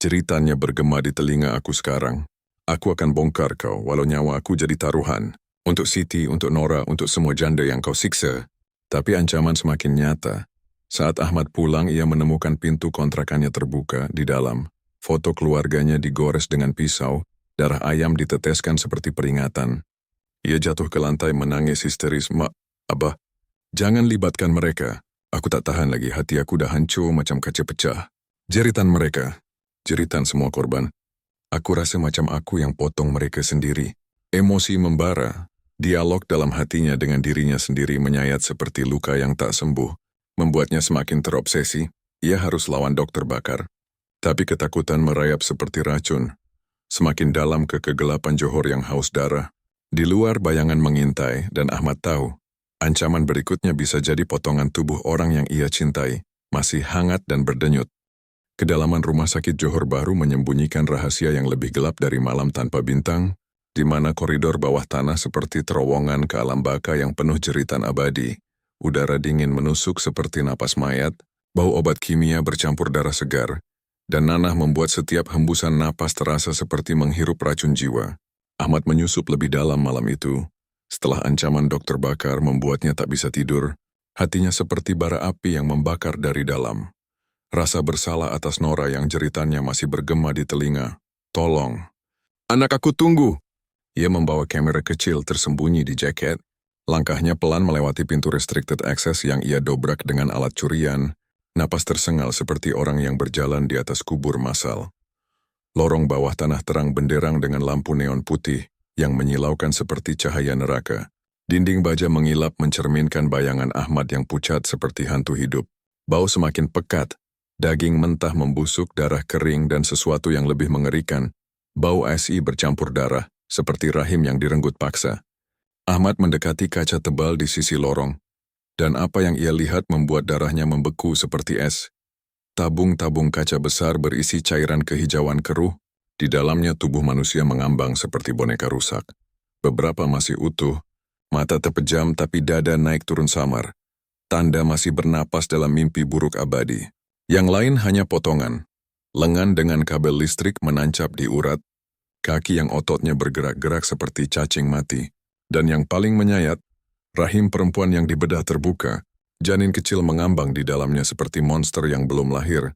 Ceritanya bergema di telinga aku sekarang. Aku akan bongkar kau walau nyawa aku jadi taruhan. Untuk Siti, untuk Nora, untuk semua janda yang kau siksa." Tapi ancaman semakin nyata. Saat Ahmad pulang, ia menemukan pintu kontrakannya terbuka di dalam. Foto keluarganya digores dengan pisau, Darah ayam diteteskan seperti peringatan. Ia jatuh ke lantai menangis histeris. "Mak, Abah, jangan libatkan mereka. Aku tak tahan lagi, hati aku dah hancur macam kaca pecah." Jeritan mereka. Jeritan semua korban. Aku rasa macam aku yang potong mereka sendiri. Emosi membara. Dialog dalam hatinya dengan dirinya sendiri menyayat seperti luka yang tak sembuh. Membuatnya semakin terobsesi. Ia harus lawan Dokter Bakar. Tapi ketakutan merayap seperti racun. Semakin dalam ke kegelapan Johor yang haus darah. Di luar bayangan mengintai dan Ahmad tahu. Ancaman berikutnya bisa jadi potongan tubuh orang yang ia cintai. Masih hangat dan berdenyut. Kedalaman rumah sakit Johor Bahru menyembunyikan rahasia yang lebih gelap dari malam tanpa bintang, di mana koridor bawah tanah seperti terowongan ke alam baka yang penuh jeritan abadi. Udara dingin menusuk seperti napas mayat, bau obat kimia bercampur darah segar, dan nanah membuat setiap hembusan napas terasa seperti menghirup racun jiwa. Ahmad menyusup lebih dalam malam itu. Setelah ancaman Dokter Bakar membuatnya tak bisa tidur, hatinya seperti bara api yang membakar dari dalam. Rasa bersalah atas Nora yang jeritannya masih bergema di telinga. "Tolong. Anak aku tunggu." Ia membawa kamera kecil tersembunyi di jaket. Langkahnya pelan melewati pintu restricted access yang ia dobrak dengan alat curian. Napas tersengal seperti orang yang berjalan di atas kubur massal. Lorong bawah tanah terang benderang dengan lampu neon putih yang menyilaukan seperti cahaya neraka. Dinding baja mengilap mencerminkan bayangan Ahmad yang pucat seperti hantu hidup. Bau semakin pekat. Daging mentah membusuk, darah kering, dan sesuatu yang lebih mengerikan. Bau ASI bercampur darah, seperti rahim yang direnggut paksa. Ahmad mendekati kaca tebal di sisi lorong. Dan apa yang ia lihat membuat darahnya membeku seperti es. Tabung-tabung kaca besar berisi cairan kehijauan keruh. Di dalamnya tubuh manusia mengambang seperti boneka rusak. Beberapa masih utuh. Mata terpejam tapi dada naik turun samar. Tanda masih bernapas dalam mimpi buruk abadi. Yang lain hanya potongan. Lengan dengan kabel listrik menancap di urat. Kaki yang ototnya bergerak-gerak seperti cacing mati. Dan yang paling menyayat, rahim perempuan yang dibedah terbuka, janin kecil mengambang di dalamnya seperti monster yang belum lahir.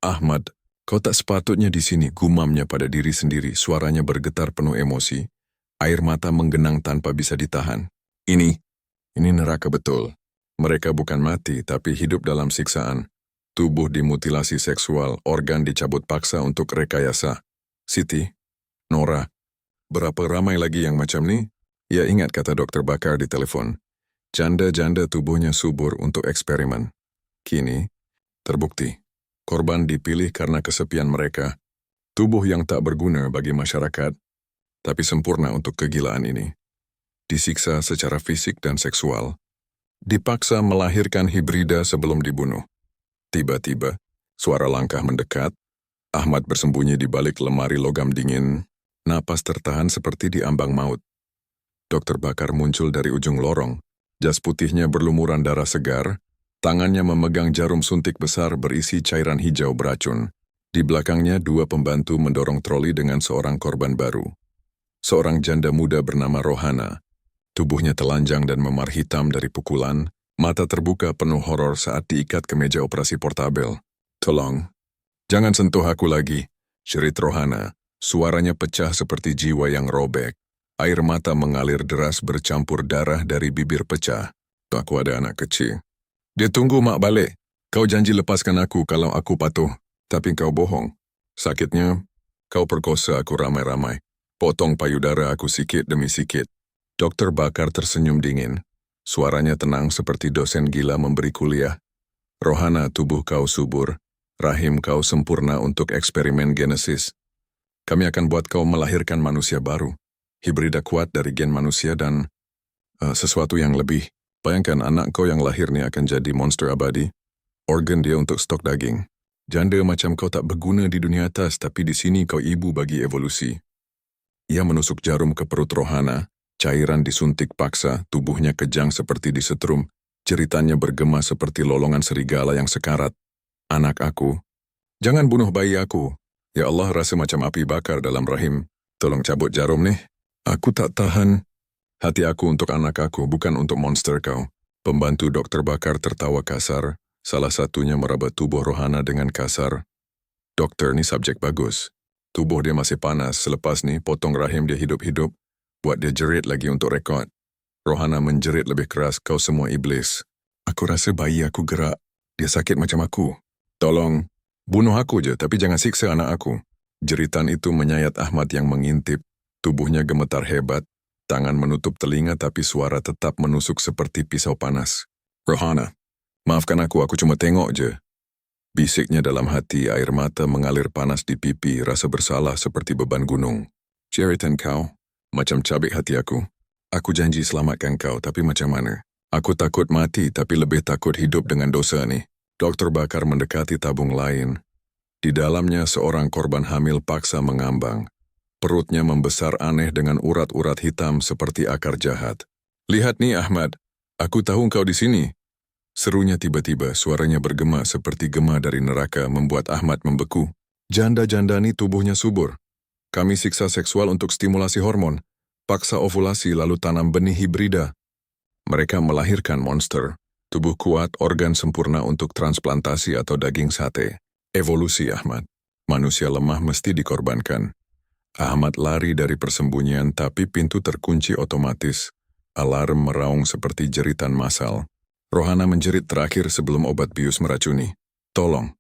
"Ahmad, kau tak sepatutnya di sini," gumamnya pada diri sendiri, suaranya bergetar penuh emosi. Air mata menggenang tanpa bisa ditahan. Ini neraka betul. Mereka bukan mati, tapi hidup dalam siksaan. Tubuh dimutilasi seksual, organ dicabut paksa untuk rekayasa. "Siti, Nora, berapa ramai lagi yang macam ni?" Ia ingat kata Dokter Bakar di telepon. Janda-janda tubuhnya subur untuk eksperimen. Kini, terbukti. Korban dipilih karena kesepian mereka. Tubuh yang tak berguna bagi masyarakat, tapi sempurna untuk kegilaan ini. Disiksa secara fisik dan seksual. Dipaksa melahirkan hibrida sebelum dibunuh. Tiba-tiba, suara langkah mendekat. Ahmad bersembunyi di balik lemari logam dingin. Napas tertahan seperti diambang maut. Dokter Bakar muncul dari ujung lorong. Jas putihnya berlumuran darah segar. Tangannya memegang jarum suntik besar berisi cairan hijau beracun. Di belakangnya dua pembantu mendorong troli dengan seorang korban baru. Seorang janda muda bernama Rohana. Tubuhnya telanjang dan memar hitam dari pukulan. Mata terbuka penuh horor saat diikat ke meja operasi portabel. "Tolong, jangan sentuh aku lagi," jerit Rohana. Suaranya pecah seperti jiwa yang robek. Air mata mengalir deras bercampur darah dari bibir pecah. "Aku ada anak kecil. Dia tunggu mak balik. Kau janji lepaskan aku kalau aku patuh. Tapi kau bohong. Sakitnya, kau perkosa aku ramai-ramai. Potong payudara aku sikit demi sikit." Dokter Bakar tersenyum dingin. Suaranya tenang seperti dosen gila memberi kuliah. "Rohana, tubuh kau subur. Rahim kau sempurna untuk eksperimen genesis. Kami akan buat kau melahirkan manusia baru. Hibrida kuat dari gen manusia dan sesuatu yang lebih. Bayangkan anak kau yang lahir ni akan jadi monster abadi. Organ dia untuk stok daging. Janda macam kau tak berguna di dunia atas, tapi di sini kau ibu bagi evolusi." Ia menusuk jarum ke perut Rohana. Cairan disuntik paksa, tubuhnya kejang seperti disetrum. Jeritannya bergema seperti lolongan serigala yang sekarat. "Anak aku, jangan bunuh bayi aku. Ya Allah, rasa macam api bakar dalam rahim. Tolong cabut jarum nih. Aku tak tahan. Hati aku untuk anak aku, bukan untuk monster kau." Pembantu Dokter Bakar tertawa kasar. Salah satunya meraba tubuh Rohana dengan kasar. "Dokter, ni subjek bagus. Tubuh dia masih panas, selepas ni potong rahim dia hidup-hidup, buat dia jerit lagi untuk rekod. Rohana menjerit lebih keras, kau semua iblis. Aku rasa bayi aku gerak, dia sakit macam aku. Tolong, bunuh aku je tapi jangan siksa anak aku. Jeritan itu menyayat Ahmad yang mengintip, tubuhnya gemetar hebat, tangan menutup telinga tapi suara tetap menusuk seperti pisau panas. Rohana, maafkan aku cuma tengok je. Bisiknya dalam hati, air mata mengalir panas di pipi, rasa bersalah seperti beban gunung. Jeritan kau, macam cabik hati aku. Aku janji selamatkan kau, tapi macam mana? Aku takut mati, tapi lebih takut hidup dengan dosa ni. Doktor Bakar mendekati tabung lain. Di dalamnya seorang korban hamil paksa mengambang. Perutnya membesar aneh dengan urat-urat hitam seperti akar jahat. Lihat nih Ahmad, aku tahu kau di sini. Serunya tiba-tiba, suaranya bergema seperti gema dari neraka membuat Ahmad membeku. Janda-janda ni tubuhnya subur. Kami siksa seksual untuk stimulasi hormon, paksa ovulasi lalu tanam benih hibrida. Mereka melahirkan monster, tubuh kuat, organ sempurna untuk transplantasi atau daging sate. Evolusi Ahmad, manusia lemah mesti dikorbankan. Ahmad lari dari persembunyian tapi pintu terkunci otomatis. Alarm meraung seperti jeritan massal. Rohana menjerit terakhir sebelum obat bius meracuni. Tolong,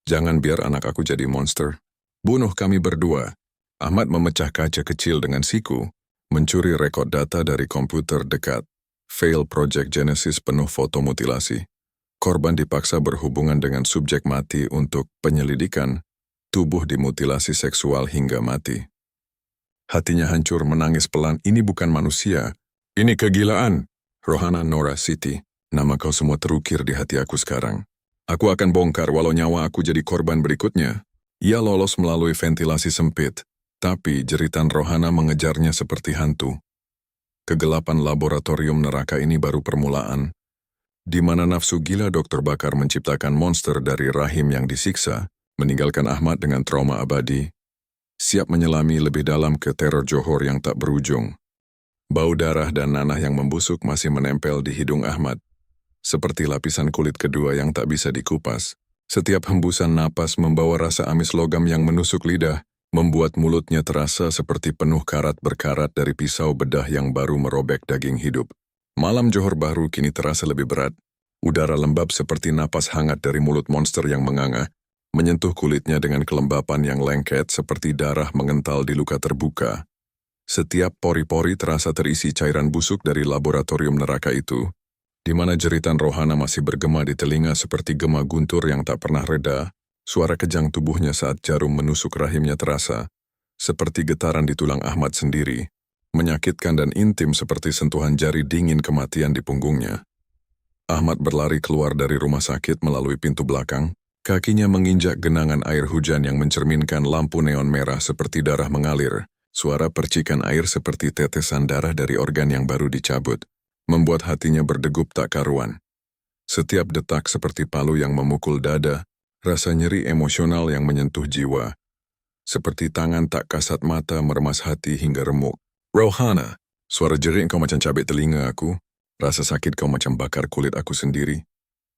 jangan biar anak aku jadi monster. Bunuh kami berdua. Ahmad memecah kaca kecil dengan siku, mencuri rekod data dari komputer dekat. Fail Project Genesis penuh foto mutilasi. Korban dipaksa berhubungan dengan subjek mati untuk penyelidikan. Tubuh dimutilasi seksual hingga mati. Hatinya hancur menangis pelan, ini bukan manusia. Ini kegilaan. Rohana Nora Siti. Nama kau semua terukir di hati aku sekarang. Aku akan bongkar walau nyawa aku jadi korban berikutnya. Ia lolos melalui ventilasi sempit, tapi jeritan Rohana mengejarnya seperti hantu. Kegelapan laboratorium neraka ini baru permulaan, di mana nafsu gila Dokter Bakar menciptakan monster dari rahim yang disiksa, meninggalkan Ahmad dengan trauma abadi, siap menyelami lebih dalam ke teror Johor yang tak berujung. Bau darah dan nanah yang membusuk masih menempel di hidung Ahmad. Seperti lapisan kulit kedua yang tak bisa dikupas. Setiap hembusan napas membawa rasa amis logam yang menusuk lidah, membuat mulutnya terasa seperti penuh karat berkarat dari pisau bedah yang baru merobek daging hidup. Malam Johor Bahru kini terasa lebih berat. Udara lembab seperti napas hangat dari mulut monster yang menganga, menyentuh kulitnya dengan kelembapan yang lengket seperti darah mengental di luka terbuka. Setiap pori-pori terasa terisi cairan busuk dari laboratorium neraka itu, di mana jeritan Rohana masih bergema di telinga seperti gema guntur yang tak pernah reda. Suara kejang tubuhnya saat jarum menusuk rahimnya terasa, seperti getaran di tulang Ahmad sendiri, menyakitkan dan intim seperti sentuhan jari dingin kematian di punggungnya. Ahmad berlari keluar dari rumah sakit melalui pintu belakang, kakinya menginjak genangan air hujan yang mencerminkan lampu neon merah seperti darah mengalir. Suara percikan air seperti tetesan darah dari organ yang baru dicabut, membuat hatinya berdegup tak karuan. Setiap detak seperti palu yang memukul dada, rasa nyeri emosional yang menyentuh jiwa. Seperti tangan tak kasat mata meremas hati hingga remuk. Rohana, suara jerit kau macam cabik telinga aku, rasa sakit kau macam bakar kulit aku sendiri.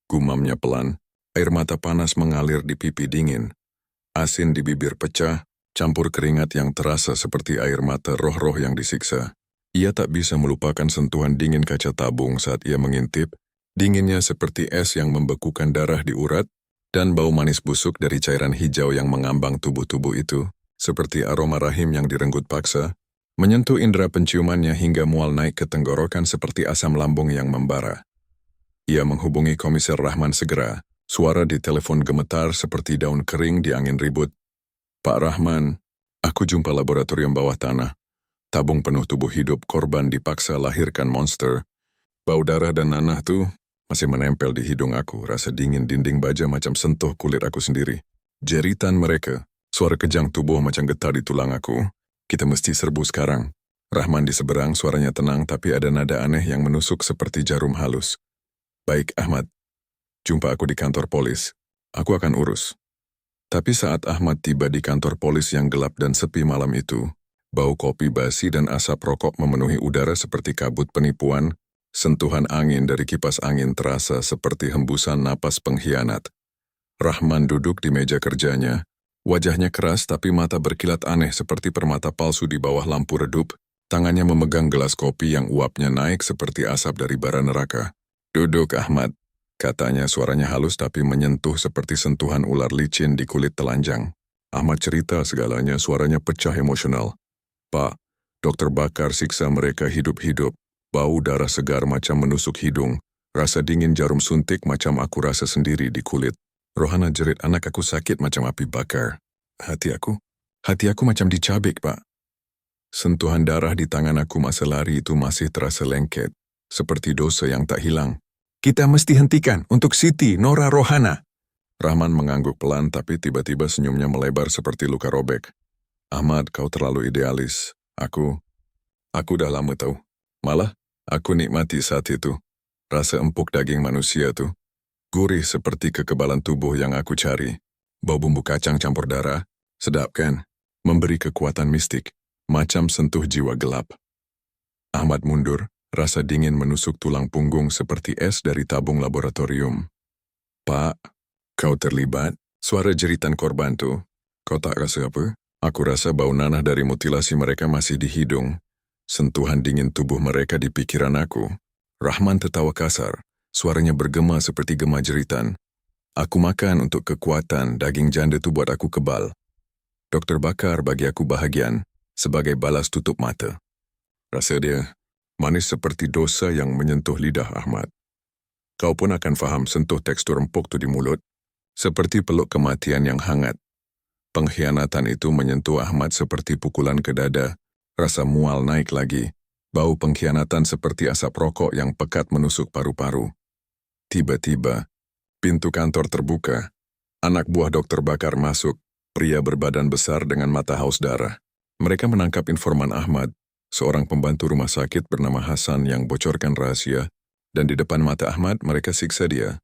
Gumamnya pelan, air mata panas mengalir di pipi dingin. Asin di bibir pecah, campur keringat yang terasa seperti air mata roh-roh yang disiksa. Ia tak bisa melupakan sentuhan dingin kaca tabung saat ia mengintip, dinginnya seperti es yang membekukan darah di urat, dan bau manis busuk dari cairan hijau yang mengambang tubuh-tubuh itu, seperti aroma rahim yang direnggut paksa, menyentuh indera penciumannya hingga mual naik ke tenggorokan seperti asam lambung yang membara. Ia menghubungi Komisar Rahman segera, suara di telepon gemetar seperti daun kering di angin ribut. Pak Rahman, aku jumpa laboratorium bawah tanah. Tabung penuh tubuh hidup korban dipaksa lahirkan monster. Bau darah dan nanah tuh masih menempel di hidung aku, rasa dingin dinding baja macam sentuh kulit aku sendiri. Jeritan mereka, suara kejang tubuh macam getar di tulang aku. Kita mesti serbu sekarang. Rahman di seberang, suaranya tenang tapi ada nada aneh yang menusuk seperti jarum halus. Baik Ahmad, jumpa aku di kantor polis. Aku akan urus. Tapi saat Ahmad tiba di kantor polis yang gelap dan sepi malam itu, bau kopi basi dan asap rokok memenuhi udara seperti kabut penipuan. Sentuhan angin dari kipas angin terasa seperti hembusan napas pengkhianat. Rahman duduk di meja kerjanya, Wajahnya keras tapi mata berkilat aneh seperti permata palsu di bawah lampu redup. Tangannya memegang gelas kopi yang uapnya naik seperti asap dari bara neraka. "Duduk, Ahmad," katanya, suaranya halus tapi menyentuh seperti sentuhan ular licin di kulit telanjang. Ahmad cerita segalanya, suaranya pecah emosional. "Pak, Dokter Bakar siksa mereka hidup-hidup. Bau darah segar macam menusuk hidung. Rasa dingin jarum suntik macam aku rasa sendiri di kulit. Rohana jerit, anak aku sakit macam api bakar. Hati aku macam dicabik, Pak." Sentuhan darah di tangan aku masa lari itu masih terasa lengket, seperti dosa yang tak hilang. "Kita mesti hentikan untuk Siti Nora Rohana." Rahman mengangguk pelan tapi tiba-tiba senyumnya melebar seperti luka robek. "Ahmad, kau terlalu idealis. Aku dah lama tahu. Malah, aku nikmati saat itu. Rasa empuk daging manusia tuh. Gurih seperti kekebalan tubuh yang aku cari. Bau bumbu kacang campur darah. Sedap kan? Memberi kekuatan mistik. Macam sentuh jiwa gelap." Ahmad mundur, rasa dingin menusuk tulang punggung seperti es dari tabung laboratorium. "Pak, kau terlibat?" Suara jeritan korban tuh. "Kau tak rasa apa?" Aku rasa bau nanah dari mutilasi mereka masih di hidung. Sentuhan dingin tubuh mereka di pikiran aku. Rahman tertawa kasar, suaranya bergema seperti gema jeritan. "Aku makan untuk kekuatan, daging janda itu buat aku kebal. Dokter Bakar bagi aku bahagian, sebagai balas tutup mata." Rasa dia manis seperti dosa yang menyentuh lidah Ahmad. Kau pun akan faham sentuh tekstur empuk tu di mulut, seperti peluk kematian yang hangat. Pengkhianatan itu menyentuh Ahmad seperti pukulan ke dada, rasa mual naik lagi, bau pengkhianatan seperti asap rokok yang pekat menusuk paru-paru. Tiba-tiba, pintu kantor terbuka, anak buah Dokter Bakar masuk, pria berbadan besar dengan mata haus darah. Mereka menangkap informan Ahmad, seorang pembantu rumah sakit bernama Hasan yang bocorkan rahasia, dan di depan mata Ahmad mereka siksa dia.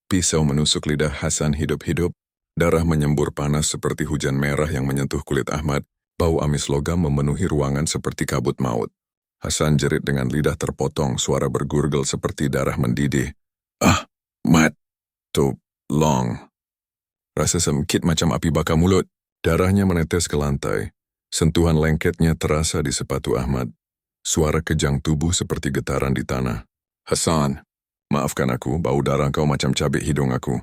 Pisau menusuk lidah Hasan hidup-hidup, darah menyembur panas seperti hujan merah yang menyentuh kulit Ahmad, bau amis logam memenuhi ruangan seperti kabut maut. Hasan jerit dengan lidah terpotong, suara bergurgel seperti darah mendidih. "Ahmad, tolong." Rasa sempit macam api bakar mulut, darahnya menetes ke lantai. Sentuhan lengketnya terasa di sepatu Ahmad. Suara kejang tubuh seperti getaran di tanah. "Hasan, maafkan aku, bau darah kau macam cabik hidung aku.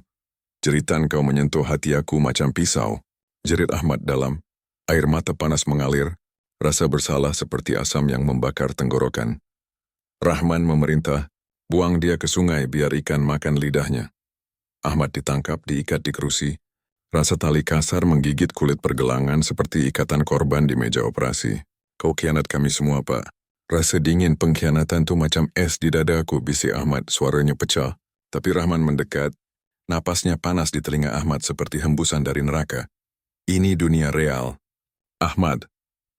Jeritan kau menyentuh hati aku macam pisau." Jerit Ahmad dalam. Air mata panas mengalir, rasa bersalah seperti asam yang membakar tenggorokan. Rahman memerintah, buang dia ke sungai biar ikan makan lidahnya. Ahmad ditangkap, diikat di kerusi. Rasa tali kasar menggigit kulit pergelangan seperti ikatan korban di meja operasi. "Kau khianat kami semua, Pak." Rasa dingin pengkhianatan tu macam es di dadaku, bisik Ahmad, suaranya pecah. Tapi Rahman mendekat, napasnya panas di telinga Ahmad seperti hembusan dari neraka. "Ini dunia real. Ahmad,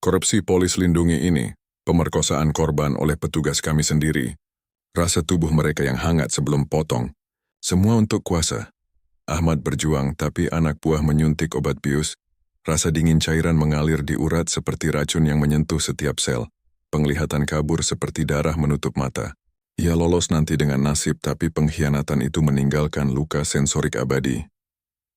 korupsi polis lindungi ini, pemerkosaan korban oleh petugas kami sendiri. Rasa tubuh mereka yang hangat sebelum potong. Semua untuk kuasa." Ahmad berjuang, tapi anak buah menyuntik obat bius. Rasa dingin cairan mengalir di urat seperti racun yang menyentuh setiap sel. Penglihatan kabur seperti darah menutup mata. Ia lolos nanti dengan nasib, tapi pengkhianatan itu meninggalkan luka sensorik abadi.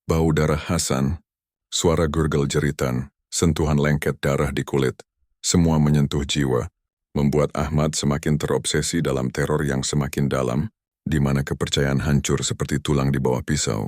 Bau darah Hasan, suara gurgel jeritan, sentuhan lengket darah di kulit. Semua menyentuh jiwa, membuat Ahmad semakin terobsesi dalam teror yang semakin dalam, di mana kepercayaan hancur seperti tulang di bawah pisau.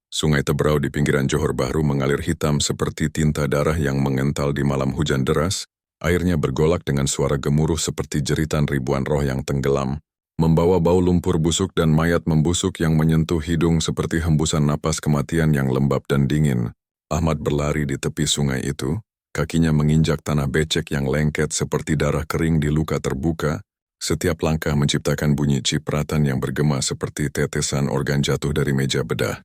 Sungai Tebrau di pinggiran Johor Bahru mengalir hitam seperti tinta darah yang mengental di malam hujan deras. Airnya bergolak dengan suara gemuruh seperti jeritan ribuan roh yang tenggelam, membawa bau lumpur busuk dan mayat membusuk yang menyentuh hidung seperti hembusan napas kematian yang lembab dan dingin. Ahmad berlari di tepi sungai itu, kakinya menginjak tanah becek yang lengket seperti darah kering di luka terbuka. Setiap langkah menciptakan bunyi cipratan yang bergema seperti tetesan organ jatuh dari meja bedah.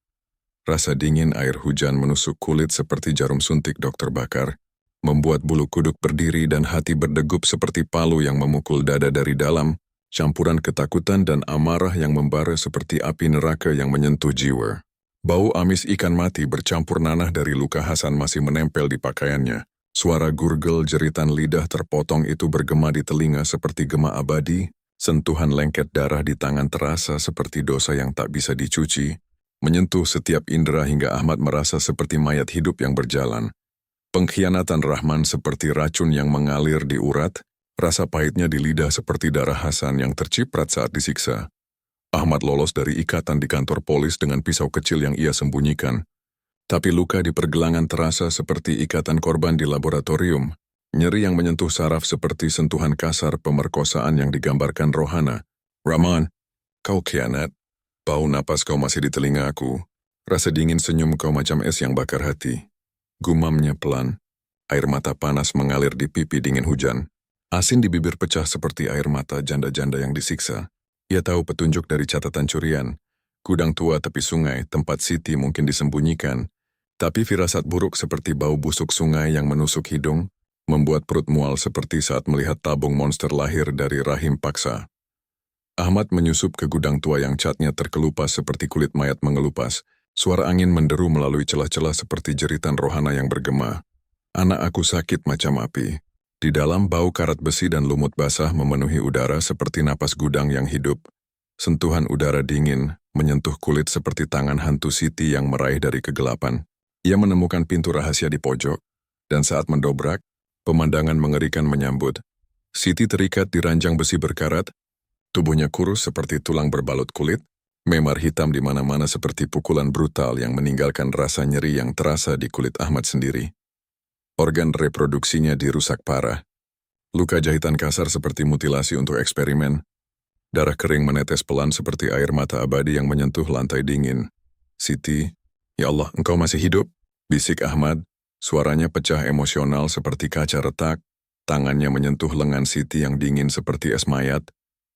Rasa dingin air hujan menusuk kulit seperti jarum suntik Dokter Bakar, membuat bulu kuduk berdiri dan hati berdegup seperti palu yang memukul dada dari dalam, campuran ketakutan dan amarah yang membara seperti api neraka yang menyentuh jiwa. Bau amis ikan mati bercampur nanah dari luka Hasan masih menempel di pakaiannya. Suara gurgel jeritan lidah terpotong itu bergema di telinga seperti gema abadi, sentuhan lengket darah di tangan terasa seperti dosa yang tak bisa dicuci, menyentuh setiap indera hingga Ahmad merasa seperti mayat hidup yang berjalan. Pengkhianatan Rahman seperti racun yang mengalir di urat, rasa pahitnya di lidah seperti darah Hasan yang terciprat saat disiksa. Ahmad lolos dari ikatan di kantor polis dengan pisau kecil yang ia sembunyikan. Tapi luka di pergelangan terasa seperti ikatan korban di laboratorium. Nyeri yang menyentuh saraf seperti sentuhan kasar pemerkosaan yang digambarkan Rohana. Rahman, kau khianat. Bau napas kau masih di telinga aku. Rasa dingin senyum kau macam es yang bakar hati. Gumamnya pelan. Air mata panas mengalir di pipi dingin hujan. Asin di bibir pecah seperti air mata janda-janda yang disiksa. Ia tahu petunjuk dari catatan curian. Gudang tua tepi sungai, tempat Siti mungkin disembunyikan. Tapi firasat buruk seperti bau busuk sungai yang menusuk hidung, membuat perut mual seperti saat melihat tabung monster lahir dari rahim paksa. Ahmad menyusup ke gudang tua yang catnya terkelupas seperti kulit mayat mengelupas. Suara angin menderu melalui celah-celah seperti jeritan Rohana yang bergema. Anak aku sakit macam api. Di dalam bau karat besi dan lumut basah memenuhi udara seperti napas gudang yang hidup. Sentuhan udara dingin menyentuh kulit seperti tangan hantu Siti yang meraih dari kegelapan. Ia menemukan pintu rahasia di pojok, dan saat mendobrak, pemandangan mengerikan menyambut. Siti terikat di ranjang besi berkarat, tubuhnya kurus seperti tulang berbalut kulit, memar hitam di mana-mana seperti pukulan brutal yang meninggalkan rasa nyeri yang terasa di kulit Ahmad sendiri. Organ reproduksinya dirusak parah. Luka jahitan kasar seperti mutilasi untuk eksperimen. Darah kering menetes pelan seperti air mata abadi yang menyentuh lantai dingin. Siti, ya Allah, engkau masih hidup? Bisik Ahmad, suaranya pecah emosional seperti kaca retak, tangannya menyentuh lengan Siti yang dingin seperti es mayat,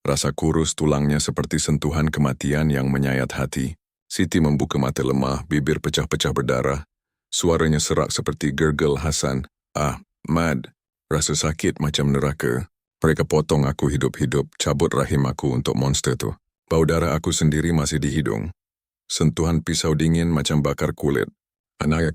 rasa kurus tulangnya seperti sentuhan kematian yang menyayat hati. Siti membuka mata lemah, bibir pecah-pecah berdarah, suaranya serak seperti gergel Hasan. Ahmad, rasa sakit macam neraka. Mereka potong aku hidup-hidup, cabut rahim aku untuk monster tu. Bau darah aku sendiri masih di hidung. Sentuhan pisau dingin macam bakar kulit. Anak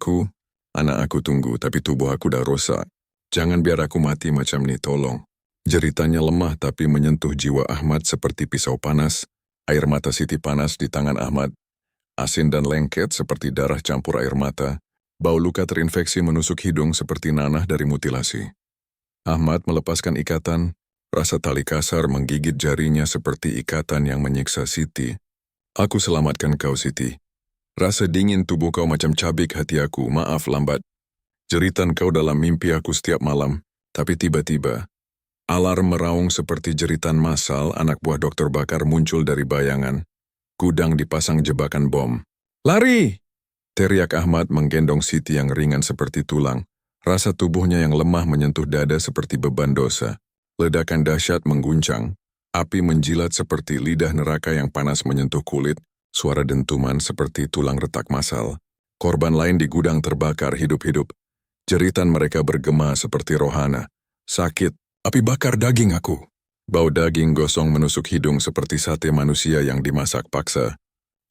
aku tunggu, tapi tubuh aku dah rosak. Jangan biar aku mati macam ni, tolong. Jeritannya lemah tapi menyentuh jiwa Ahmad seperti pisau panas. Air mata Siti panas di tangan Ahmad. Asin dan lengket seperti darah campur air mata. Bau luka terinfeksi menusuk hidung seperti nanah dari mutilasi. Ahmad melepaskan ikatan. Rasa tali kasar menggigit jarinya seperti ikatan yang menyiksa Siti. Aku selamatkan kau, Siti. Rasa dingin tubuh kau macam cabik hati aku, maaf lambat. Jeritan kau dalam mimpi aku setiap malam, tapi tiba-tiba, alarm meraung seperti jeritan massal anak buah Dokter Bakar muncul dari bayangan. Gudang dipasang jebakan bom. Lari! Teriak Ahmad menggendong Siti yang ringan seperti tulang. Rasa tubuhnya yang lemah menyentuh dada seperti beban dosa. Ledakan dahsyat mengguncang. Api menjilat seperti lidah neraka yang panas menyentuh kulit. Suara dentuman seperti tulang retak massal. Korban lain di gudang terbakar hidup-hidup. Jeritan mereka bergema seperti Rohana. Sakit, api bakar daging aku. Bau daging gosong menusuk hidung seperti sate manusia yang dimasak paksa.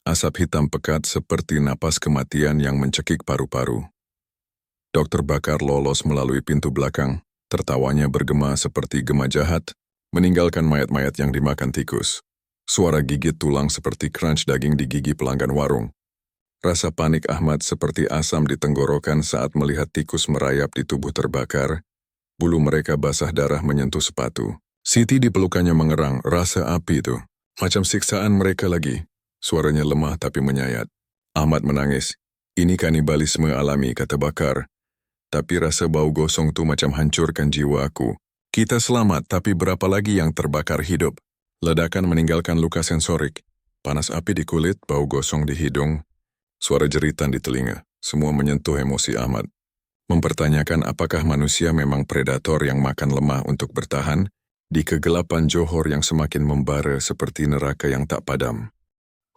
Asap hitam pekat seperti napas kematian yang mencekik paru-paru. Dokter Bakar lolos melalui pintu belakang. Tertawanya bergema seperti gema jahat, meninggalkan mayat-mayat yang dimakan tikus. Suara gigit tulang seperti crunch daging di gigi pelanggan warung. Rasa panik Ahmad seperti asam di tenggorokan saat melihat tikus merayap di tubuh terbakar. Bulu mereka basah darah menyentuh sepatu. Siti di pelukannya mengerang, rasa api itu. Macam siksaan mereka lagi. Suaranya lemah tapi menyayat. Ahmad menangis. Ini kanibalisme alami, kata Bakar. Tapi rasa bau gosong tu macam hancurkan jiwa aku. Kita selamat, tapi berapa lagi yang terbakar hidup? Ledakan meninggalkan luka sensorik. Panas api di kulit, bau gosong di hidung. Suara jeritan di telinga. Semua menyentuh emosi Ahmad. Mempertanyakan apakah manusia memang predator yang makan lemah untuk bertahan di kegelapan Johor yang semakin membara seperti neraka yang tak padam.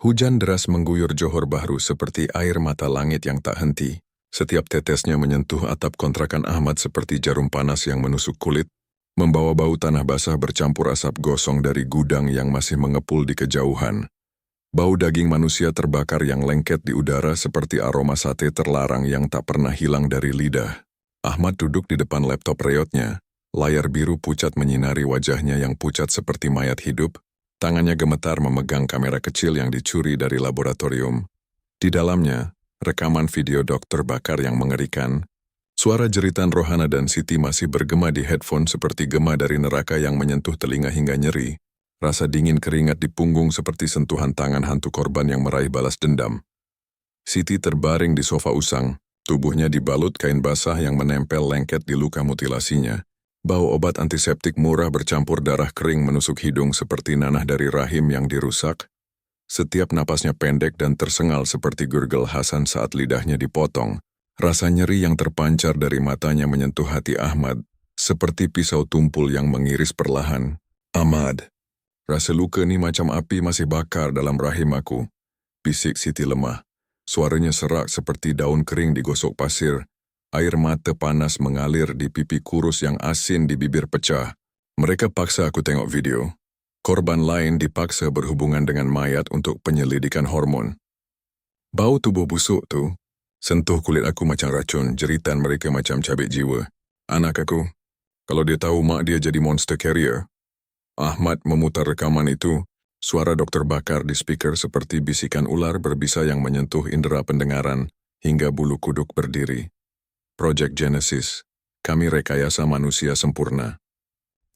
Hujan deras mengguyur Johor Bahru seperti air mata langit yang tak henti. Setiap tetesnya menyentuh atap kontrakan Ahmad seperti jarum panas yang menusuk kulit, membawa bau tanah basah bercampur asap gosong dari gudang yang masih mengepul di kejauhan. Bau daging manusia terbakar yang lengket di udara seperti aroma sate terlarang yang tak pernah hilang dari lidah. Ahmad duduk di depan laptop reotnya. Layar biru pucat menyinari wajahnya yang pucat seperti mayat hidup. Tangannya gemetar memegang kamera kecil yang dicuri dari laboratorium. Di dalamnya, rekaman video Dr. Bakar yang mengerikan. Suara jeritan Rohana dan Siti masih bergema di headphone seperti gema dari neraka yang menyentuh telinga hingga nyeri. Rasa dingin keringat di punggung seperti sentuhan tangan hantu korban yang meraih balas dendam. Siti terbaring di sofa usang, tubuhnya dibalut kain basah yang menempel lengket di luka mutilasinya. Bau obat antiseptik murah bercampur darah kering menusuk hidung seperti nanah dari rahim yang dirusak. Setiap napasnya pendek dan tersengal seperti gurgel Hasan saat lidahnya dipotong. Rasa nyeri yang terpancar dari matanya menyentuh hati Ahmad, seperti pisau tumpul yang mengiris perlahan. Ahmad, rasa luka ni macam api masih bakar dalam rahim aku. Bisik Siti lemah. Suaranya serak seperti daun kering digosok pasir. Air mata panas mengalir di pipi kurus yang asin di bibir pecah. Mereka paksa aku tengok video. Korban lain dipaksa berhubungan dengan mayat untuk penyelidikan hormon. Bau tubuh busuk tu, sentuh kulit aku macam racun, jeritan mereka macam cabik jiwa. Anak aku, kalau dia tahu mak dia jadi monster carrier. Ahmad memutar rekaman itu, suara Dr. Bakar di speaker seperti bisikan ular berbisa yang menyentuh indera pendengaran, hingga bulu kuduk berdiri. Project Genesis, kami rekayasa manusia sempurna.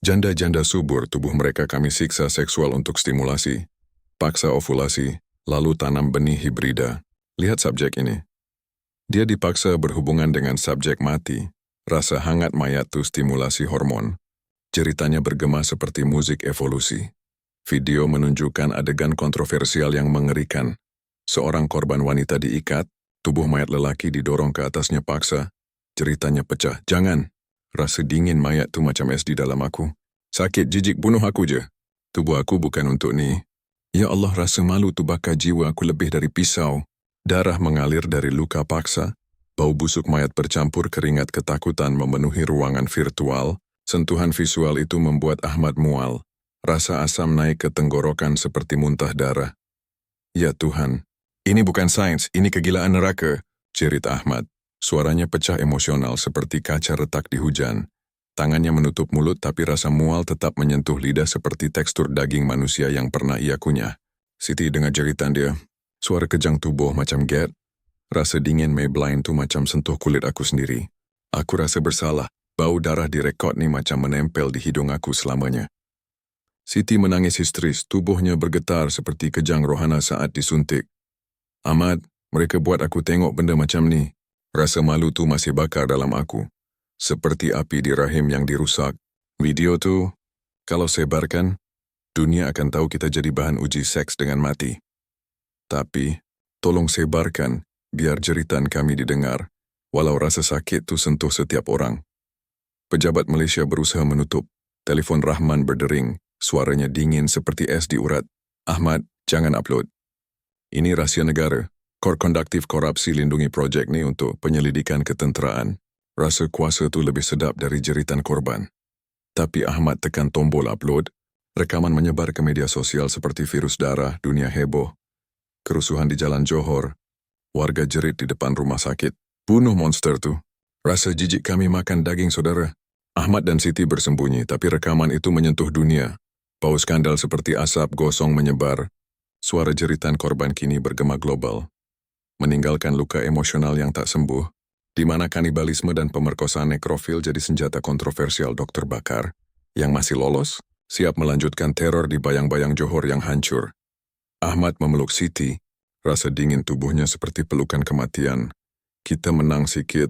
Janda-janda subur tubuh mereka kami siksa seksual untuk stimulasi, paksa ovulasi, lalu tanam benih hibrida. Lihat subjek ini. Dia dipaksa berhubungan dengan subjek mati, rasa hangat mayat tu stimulasi hormon. Ceritanya bergema seperti musik evolusi. Video menunjukkan adegan kontroversial yang mengerikan. Seorang korban wanita diikat, tubuh mayat lelaki didorong ke atasnya paksa. Ceritanya pecah. Jangan. Rasa dingin mayat tu macam es di dalam aku. Sakit jijik bunuh aku je. Tubuh aku bukan untuk ni. Ya Allah, rasa malu tu bakar jiwa aku lebih dari pisau. Darah mengalir dari luka paksa. Bau busuk mayat bercampur keringat ketakutan memenuhi ruangan virtual. Sentuhan visual itu membuat Ahmad mual. Rasa asam naik ke tenggorokan seperti muntah darah. Ya Tuhan, ini bukan sains, ini kegilaan neraka, jerit Ahmad. Suaranya pecah emosional seperti kaca retak di hujan. Tangannya menutup mulut tapi rasa mual tetap menyentuh lidah seperti tekstur daging manusia yang pernah ia kunyah. Siti dengar jeritan dia. Suara kejang tubuh macam Get. Rasa dingin Maybelline tu macam sentuh kulit aku sendiri. Aku rasa bersalah. Bau darah direkod ni macam menempel di hidung aku selamanya. Siti menangis histeris. Tubuhnya bergetar seperti kejang Rohana saat disuntik. Ahmad, mereka buat aku tengok benda macam ni. Rasa malu tu masih bakar dalam aku. Seperti api di rahim yang dirusak. Video tu, kalau sebarkan, dunia akan tahu kita jadi bahan uji seks dengan mati. Tapi, tolong sebarkan, biar jeritan kami didengar, walau rasa sakit tu sentuh setiap orang. Pejabat Malaysia berusaha menutup. Telefon Rahman berdering, suaranya dingin seperti es di urat. Ahmad, jangan upload. Ini rahsia negara. Kor Konduktif Korupsi lindungi projek ni untuk penyelidikan ketenteraan. Rasa kuasa tu lebih sedap dari jeritan korban. Tapi Ahmad tekan tombol upload. Rekaman menyebar ke media sosial seperti virus darah, dunia heboh. Kerusuhan di Jalan Johor. Warga jerit di depan rumah sakit. Bunuh monster tu. Rasa jijik kami makan daging saudara. Ahmad dan Siti bersembunyi, tapi rekaman itu menyentuh dunia. Bau skandal seperti asap gosong menyebar. Suara jeritan korban kini bergema global. Meninggalkan luka emosional yang tak sembuh, di mana kanibalisme dan pemerkosaan nekrofil jadi senjata kontroversial Dr. Bakar, yang masih lolos, siap melanjutkan teror di bayang-bayang Johor yang hancur. Ahmad memeluk Siti, rasa dingin tubuhnya seperti pelukan kematian. Kita menang sikit,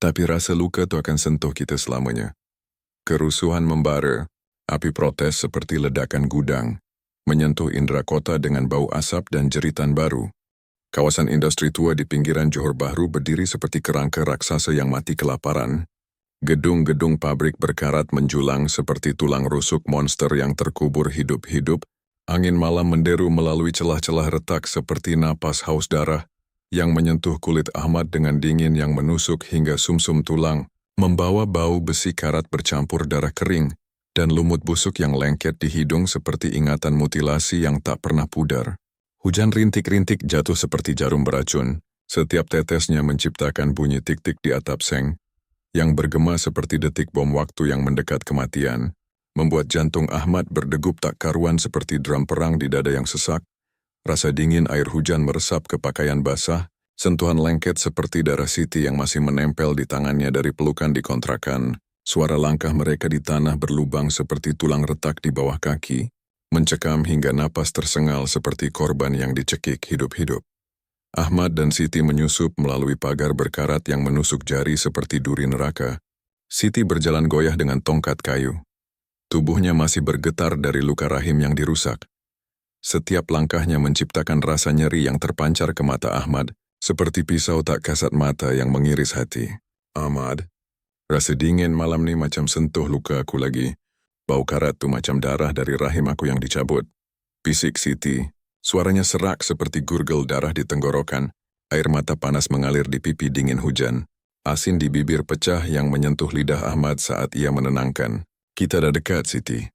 tapi rasa luka itu akan sentuh kita selamanya. Kerusuhan membara, api protes seperti ledakan gudang, menyentuh indera kota dengan bau asap dan jeritan baru. Kawasan industri tua di pinggiran Johor Bahru berdiri seperti kerangka raksasa yang mati kelaparan. Gedung-gedung pabrik berkarat menjulang seperti tulang rusuk monster yang terkubur hidup-hidup. Angin malam menderu melalui celah-celah retak seperti napas haus darah yang menyentuh kulit Ahmad dengan dingin yang menusuk hingga sumsum tulang, membawa bau besi karat bercampur darah kering dan lumut busuk yang lengket di hidung seperti ingatan mutilasi yang tak pernah pudar. Hujan rintik-rintik jatuh seperti jarum beracun, setiap tetesnya menciptakan bunyi tik-tik di atap seng, yang bergema seperti detik bom waktu yang mendekat kematian, membuat jantung Ahmad berdegup tak karuan seperti drum perang di dada yang sesak. Rasa dingin air hujan meresap ke pakaian basah, sentuhan lengket seperti darah Siti yang masih menempel di tangannya dari pelukan di kontrakan. Suara langkah mereka di tanah berlubang seperti tulang retak di bawah kaki, mencekam hingga napas tersengal seperti korban yang dicekik hidup-hidup. Ahmad dan Siti menyusup melalui pagar berkarat yang menusuk jari seperti duri neraka. Siti berjalan goyah dengan tongkat kayu. Tubuhnya masih bergetar dari luka rahim yang dirusak. Setiap langkahnya menciptakan rasa nyeri yang terpancar ke mata Ahmad, seperti pisau tak kasat mata yang mengiris hati. Ahmad, rasa dingin malam ni macam sentuh luka aku lagi. Bau karat tu macam darah dari rahim aku yang dicabut. Bisik Siti, suaranya serak seperti gurgel darah di tenggorokan. Air mata panas mengalir di pipi dingin hujan. Asin di bibir pecah yang menyentuh lidah Ahmad saat ia menenangkan. Kita dah dekat, Siti.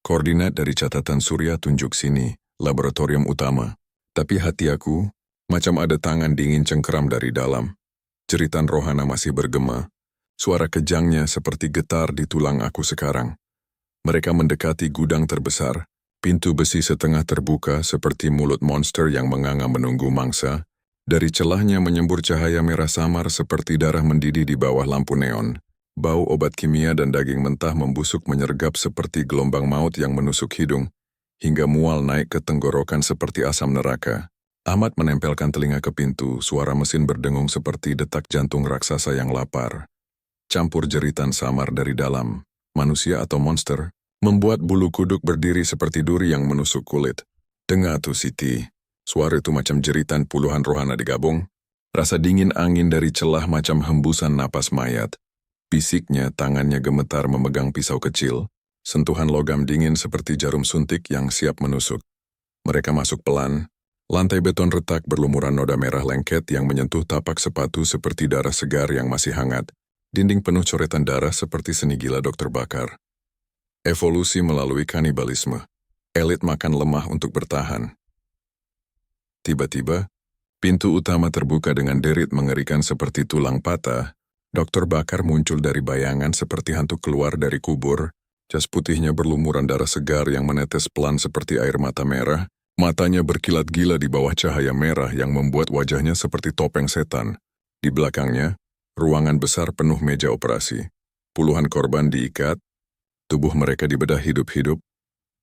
Koordinat dari catatan surya tunjuk sini, laboratorium utama. Tapi hati aku, macam ada tangan dingin cengkeram dari dalam. Jeritan Rohana masih bergema. Suara kejangnya seperti getar di tulang aku sekarang. Mereka mendekati gudang terbesar. Pintu besi setengah terbuka seperti mulut monster yang menganga menunggu mangsa. Dari celahnya menyembur cahaya merah samar seperti darah mendidih di bawah lampu neon. Bau obat kimia dan daging mentah membusuk menyergap seperti gelombang maut yang menusuk hidung, hingga mual naik ke tenggorokan seperti asam neraka. Ahmad menempelkan telinga ke pintu, suara mesin berdengung seperti detak jantung raksasa yang lapar. Campur jeritan samar dari dalam, manusia atau monster, membuat bulu kuduk berdiri seperti duri yang menusuk kulit. Dengar tuh Siti, suara itu macam jeritan puluhan rohana digabung. Rasa dingin angin dari celah macam hembusan napas mayat. Bisiknya, tangannya gemetar memegang pisau kecil, sentuhan logam dingin seperti jarum suntik yang siap menusuk. Mereka masuk pelan, lantai beton retak berlumuran noda merah lengket yang menyentuh tapak sepatu seperti darah segar yang masih hangat, dinding penuh coretan darah seperti seni gila Dr. Bakar. Evolusi melalui kanibalisme, elit makan lemah untuk bertahan. Tiba-tiba, pintu utama terbuka dengan derit mengerikan seperti tulang patah. Dr. Bakar muncul dari bayangan seperti hantu keluar dari kubur. Jas putihnya berlumuran darah segar yang menetes pelan seperti air mata merah. Matanya berkilat gila di bawah cahaya merah yang membuat wajahnya seperti topeng setan. Di belakangnya, ruangan besar penuh meja operasi. Puluhan korban diikat, tubuh mereka dibedah hidup-hidup.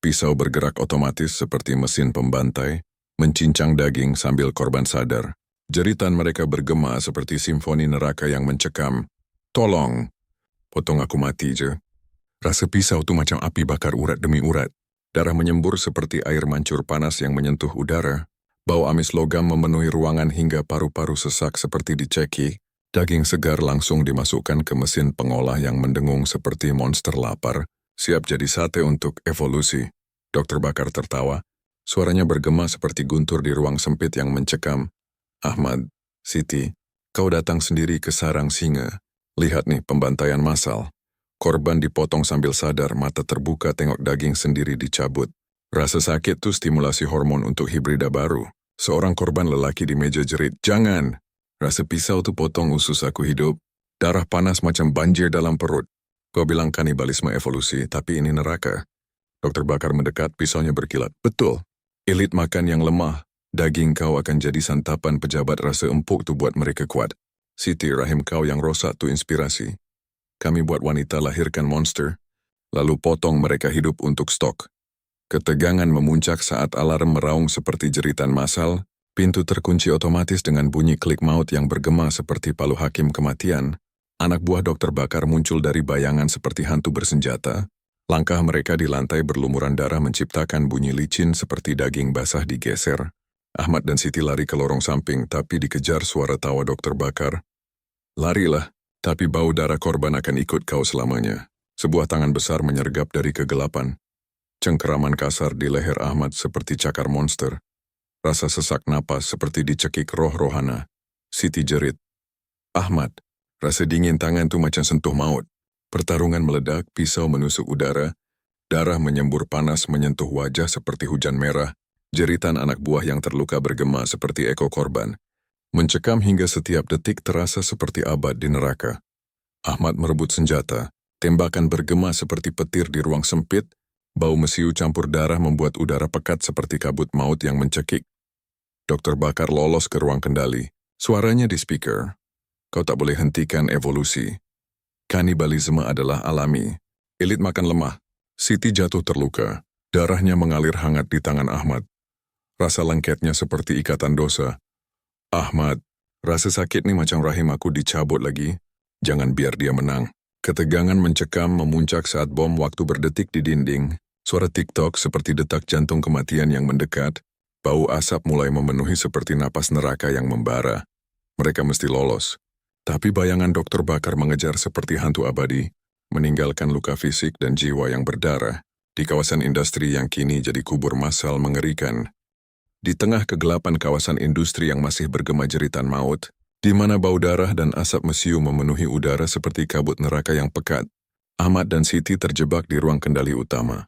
Pisau bergerak otomatis seperti mesin pembantai, mencincang daging sambil korban sadar. Jeritan mereka bergema seperti simfoni neraka yang mencekam. Tolong! Potong aku mati je. Rasa pisau tu macam api bakar urat demi urat. Darah menyembur seperti air mancur panas yang menyentuh udara. Bau amis logam memenuhi ruangan hingga paru-paru sesak seperti diceki. Daging segar langsung dimasukkan ke mesin pengolah yang mendengung seperti monster lapar, siap jadi sate untuk evolusi. Dr. Bakar tertawa. Suaranya bergema seperti guntur di ruang sempit yang mencekam. Ahmad, Siti, kau datang sendiri ke sarang singa. Lihat nih pembantaian massal. Korban dipotong sambil sadar, mata terbuka tengok daging sendiri dicabut. Rasa sakit tuh stimulasi hormon untuk hibrida baru. Seorang korban lelaki di meja jerit, jangan! Rasa pisau tuh potong usus aku hidup. Darah panas macam banjir dalam perut. Kau bilang kanibalisme evolusi, tapi ini neraka. Dr. Bakar mendekat, pisaunya berkilat. Betul. Elit makan yang lemah. Daging kau akan jadi santapan pejabat rasa empuk tu buat mereka kuat. Siti, rahim kau yang rosak tu inspirasi. Kami buat wanita lahirkan monster, lalu potong mereka hidup untuk stok. Ketegangan memuncak saat alarm meraung seperti jeritan massal, pintu terkunci otomatis dengan bunyi klik maut yang bergema seperti palu hakim kematian. Anak buah Dr. Bakar muncul dari bayangan seperti hantu bersenjata. Langkah mereka di lantai berlumuran darah menciptakan bunyi licin seperti daging basah digeser. Ahmad dan Siti lari ke lorong samping, tapi dikejar suara tawa Dr. Bakar. Larilah, tapi bau darah korban akan ikut kau selamanya. Sebuah tangan besar menyergap dari kegelapan. Cengkeraman kasar di leher Ahmad seperti cakar monster. Rasa sesak napas seperti dicekik roh rohana. Siti jerit. Ahmad, rasa dingin tangan tu macam sentuh maut. Pertarungan meledak, pisau menusuk udara. Darah menyembur panas menyentuh wajah seperti hujan merah. Jeritan anak buah yang terluka bergema seperti eko korban. Mencekam hingga setiap detik terasa seperti abad di neraka. Ahmad merebut senjata. Tembakan bergema seperti petir di ruang sempit. Bau mesiu campur darah membuat udara pekat seperti kabut maut yang mencekik. Dr. Bakar lolos ke ruang kendali. Suaranya di speaker. Kau tak boleh hentikan evolusi. Kanibalisme adalah alami. Elit makan lemah. Siti jatuh terluka. Darahnya mengalir hangat di tangan Ahmad. Rasa lengketnya seperti ikatan dosa. Ahmad, rasa sakit nih macam rahim aku dicabut lagi. Jangan biar dia menang. Ketegangan mencekam memuncak saat bom waktu berdetik di dinding. Suara TikTok seperti detak jantung kematian yang mendekat. Bau asap mulai memenuhi seperti napas neraka yang membara. Mereka mesti lolos. Tapi bayangan Dr. Bakar mengejar seperti hantu abadi, meninggalkan luka fisik dan jiwa yang berdarah, di kawasan industri yang kini jadi kubur massal mengerikan. Di tengah kegelapan kawasan industri yang masih bergema jeritan maut, di mana bau darah dan asap mesiu memenuhi udara seperti kabut neraka yang pekat, Ahmad dan Siti terjebak di ruang kendali utama.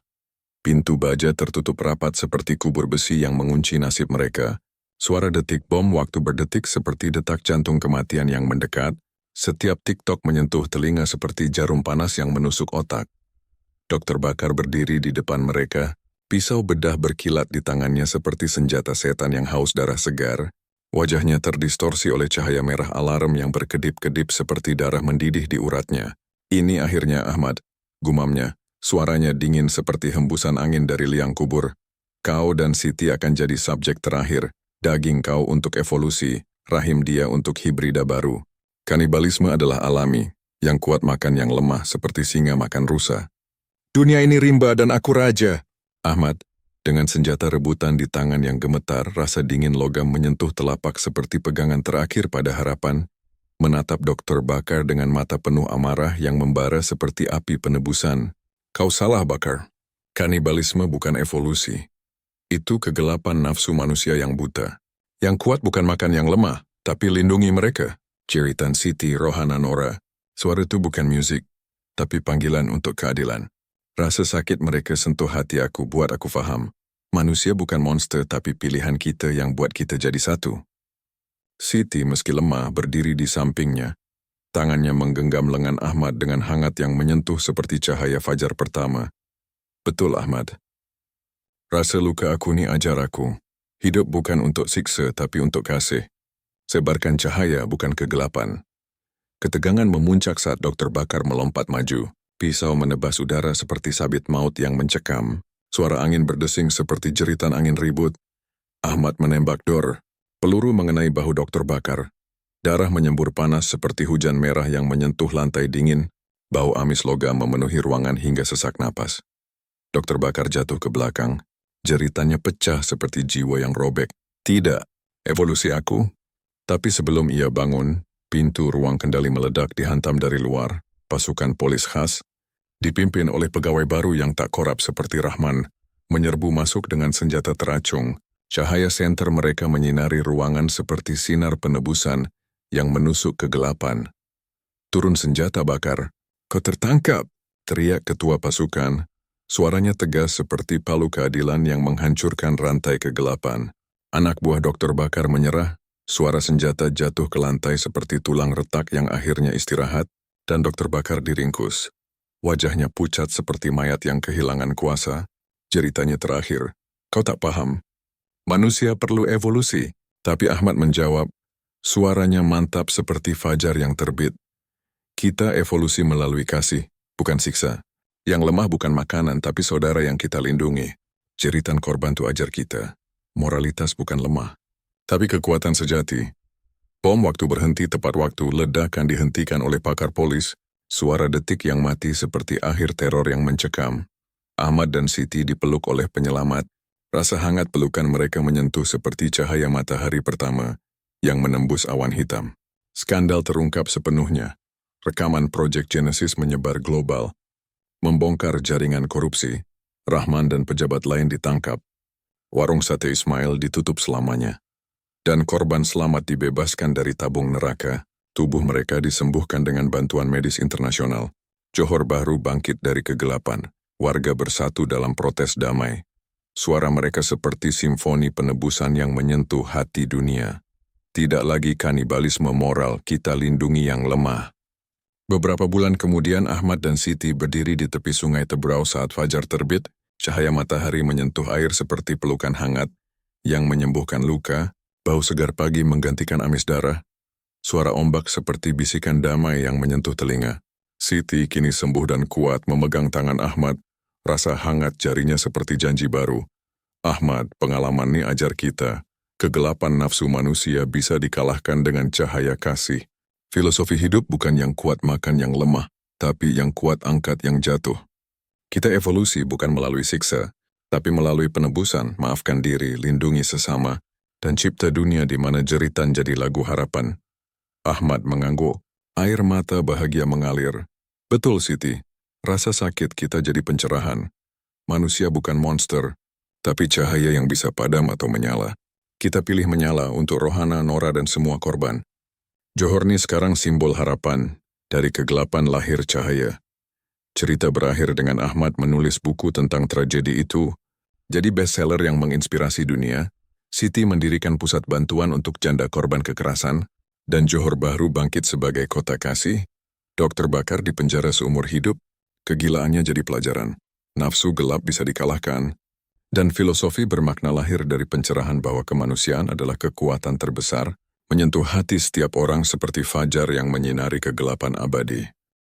Pintu baja tertutup rapat seperti kubur besi yang mengunci nasib mereka. Suara detik bom waktu berdetik seperti detak jantung kematian yang mendekat. Setiap TikTok menyentuh telinga seperti jarum panas yang menusuk otak. Dr. Bakar berdiri di depan mereka. Pisau bedah berkilat di tangannya seperti senjata setan yang haus darah segar. Wajahnya terdistorsi oleh cahaya merah alarm yang berkedip-kedip seperti darah mendidih di uratnya. Ini akhirnya Ahmad, gumamnya. Suaranya dingin seperti hembusan angin dari liang kubur. Kau dan Siti akan jadi subjek terakhir. Daging kau untuk evolusi, rahim dia untuk hibrida baru. Kanibalisme adalah alami, yang kuat makan yang lemah seperti singa makan rusa. Dunia ini rimba dan aku raja. Ahmad, dengan senjata rebutan di tangan yang gemetar, rasa dingin logam menyentuh telapak seperti pegangan terakhir pada harapan, menatap Dr. Bakar dengan mata penuh amarah yang membara seperti api penebusan. Kau salah, Bakar. Kanibalisme bukan evolusi. Itu kegelapan nafsu manusia yang buta. Yang kuat bukan makan yang lemah, tapi lindungi mereka. Jeritan Siti Rohana Nora. Suara itu bukan musik, tapi panggilan untuk keadilan. Rasa sakit mereka sentuh hati aku buat aku faham. Manusia bukan monster, tapi pilihan kita yang buat kita jadi satu. Siti meski lemah berdiri di sampingnya. Tangannya menggenggam lengan Ahmad dengan hangat yang menyentuh seperti cahaya fajar pertama. Betul, Ahmad. Rasa luka aku ni ajar aku. Hidup bukan untuk siksa, tapi untuk kasih. Sebarkan cahaya, bukan kegelapan. Ketegangan memuncak saat Dr. Bakar melompat maju. Pisau menebas udara seperti sabit maut yang mencekam. Suara angin berdesing seperti jeritan angin ribut. Ahmad menembak dor. Peluru mengenai bahu Dr. Bakar. Darah menyembur panas seperti hujan merah yang menyentuh lantai dingin. Bau amis logam memenuhi ruangan hingga sesak napas. Dr. Bakar jatuh ke belakang. Jeritannya pecah seperti jiwa yang robek. Tidak, evolusi aku. Tapi sebelum ia bangun, pintu ruang kendali meledak dihantam dari luar. Pasukan polis khas, dipimpin oleh pegawai baru yang tak korup seperti Rahman, menyerbu masuk dengan senjata teracung. Cahaya senter mereka menyinari ruangan seperti sinar penebusan yang menusuk kegelapan. Turun senjata, Bakar. Kau tertangkap, teriak ketua pasukan. Suaranya tegas seperti palu keadilan yang menghancurkan rantai kegelapan. Anak buah Dr. Bakar menyerah, suara senjata jatuh ke lantai seperti tulang retak yang akhirnya istirahat, dan Dr. Bakar diringkus. Wajahnya pucat seperti mayat yang kehilangan kuasa. Jeritanya terakhir, kau tak paham. Manusia perlu evolusi, tapi Ahmad menjawab, suaranya mantap seperti fajar yang terbit. Kita evolusi melalui kasih, bukan siksa. Yang lemah bukan makanan, tapi saudara yang kita lindungi. Jeritan korban itu ajar kita. Moralitas bukan lemah, tapi kekuatan sejati. Bom waktu berhenti tepat waktu, ledakan dihentikan oleh pakar polis. Suara detik yang mati seperti akhir teror yang mencekam. Ahmad dan Siti dipeluk oleh penyelamat. Rasa hangat pelukan mereka menyentuh seperti cahaya matahari pertama yang menembus awan hitam. Skandal terungkap sepenuhnya. Rekaman Project Genesis menyebar global. Membongkar jaringan korupsi, Rahman dan pejabat lain ditangkap. Warung sate Ismail ditutup selamanya. Dan korban selamat dibebaskan dari tabung neraka. Tubuh mereka disembuhkan dengan bantuan medis internasional. Johor Bahru bangkit dari kegelapan. Warga bersatu dalam protes damai. Suara mereka seperti simfoni penebusan yang menyentuh hati dunia. Tidak lagi kanibalisme moral, kita lindungi yang lemah. Beberapa bulan kemudian Ahmad dan Siti berdiri di tepi sungai Tebrau saat fajar terbit. Cahaya matahari menyentuh air seperti pelukan hangat yang menyembuhkan luka. Bau segar pagi menggantikan amis darah, suara ombak seperti bisikan damai yang menyentuh telinga. Siti kini sembuh dan kuat memegang tangan Ahmad, rasa hangat jarinya seperti janji baru. Ahmad, pengalaman ini ajar kita, kegelapan nafsu manusia bisa dikalahkan dengan cahaya kasih. Filosofi hidup bukan yang kuat makan yang lemah, tapi yang kuat angkat yang jatuh. Kita evolusi bukan melalui siksa, tapi melalui penebusan, maafkan diri, lindungi sesama, dan cipta dunia di mana jeritan jadi lagu harapan. Ahmad mengangguk, air mata bahagia mengalir. Betul Siti, rasa sakit kita jadi pencerahan. Manusia bukan monster, tapi cahaya yang bisa padam atau menyala. Kita pilih menyala untuk Rohana, Nora, dan semua korban. Johor ini sekarang simbol harapan, dari kegelapan lahir cahaya. Cerita berakhir dengan Ahmad menulis buku tentang tragedi itu, jadi bestseller yang menginspirasi dunia. Siti mendirikan pusat bantuan untuk janda korban kekerasan, dan Johor Bahru bangkit sebagai kota kasih. Dr. Bakar dipenjara seumur hidup, kegilaannya jadi pelajaran. Nafsu gelap bisa dikalahkan, dan filosofi bermakna lahir dari pencerahan bahwa kemanusiaan adalah kekuatan terbesar, menyentuh hati setiap orang seperti fajar yang menyinari kegelapan abadi.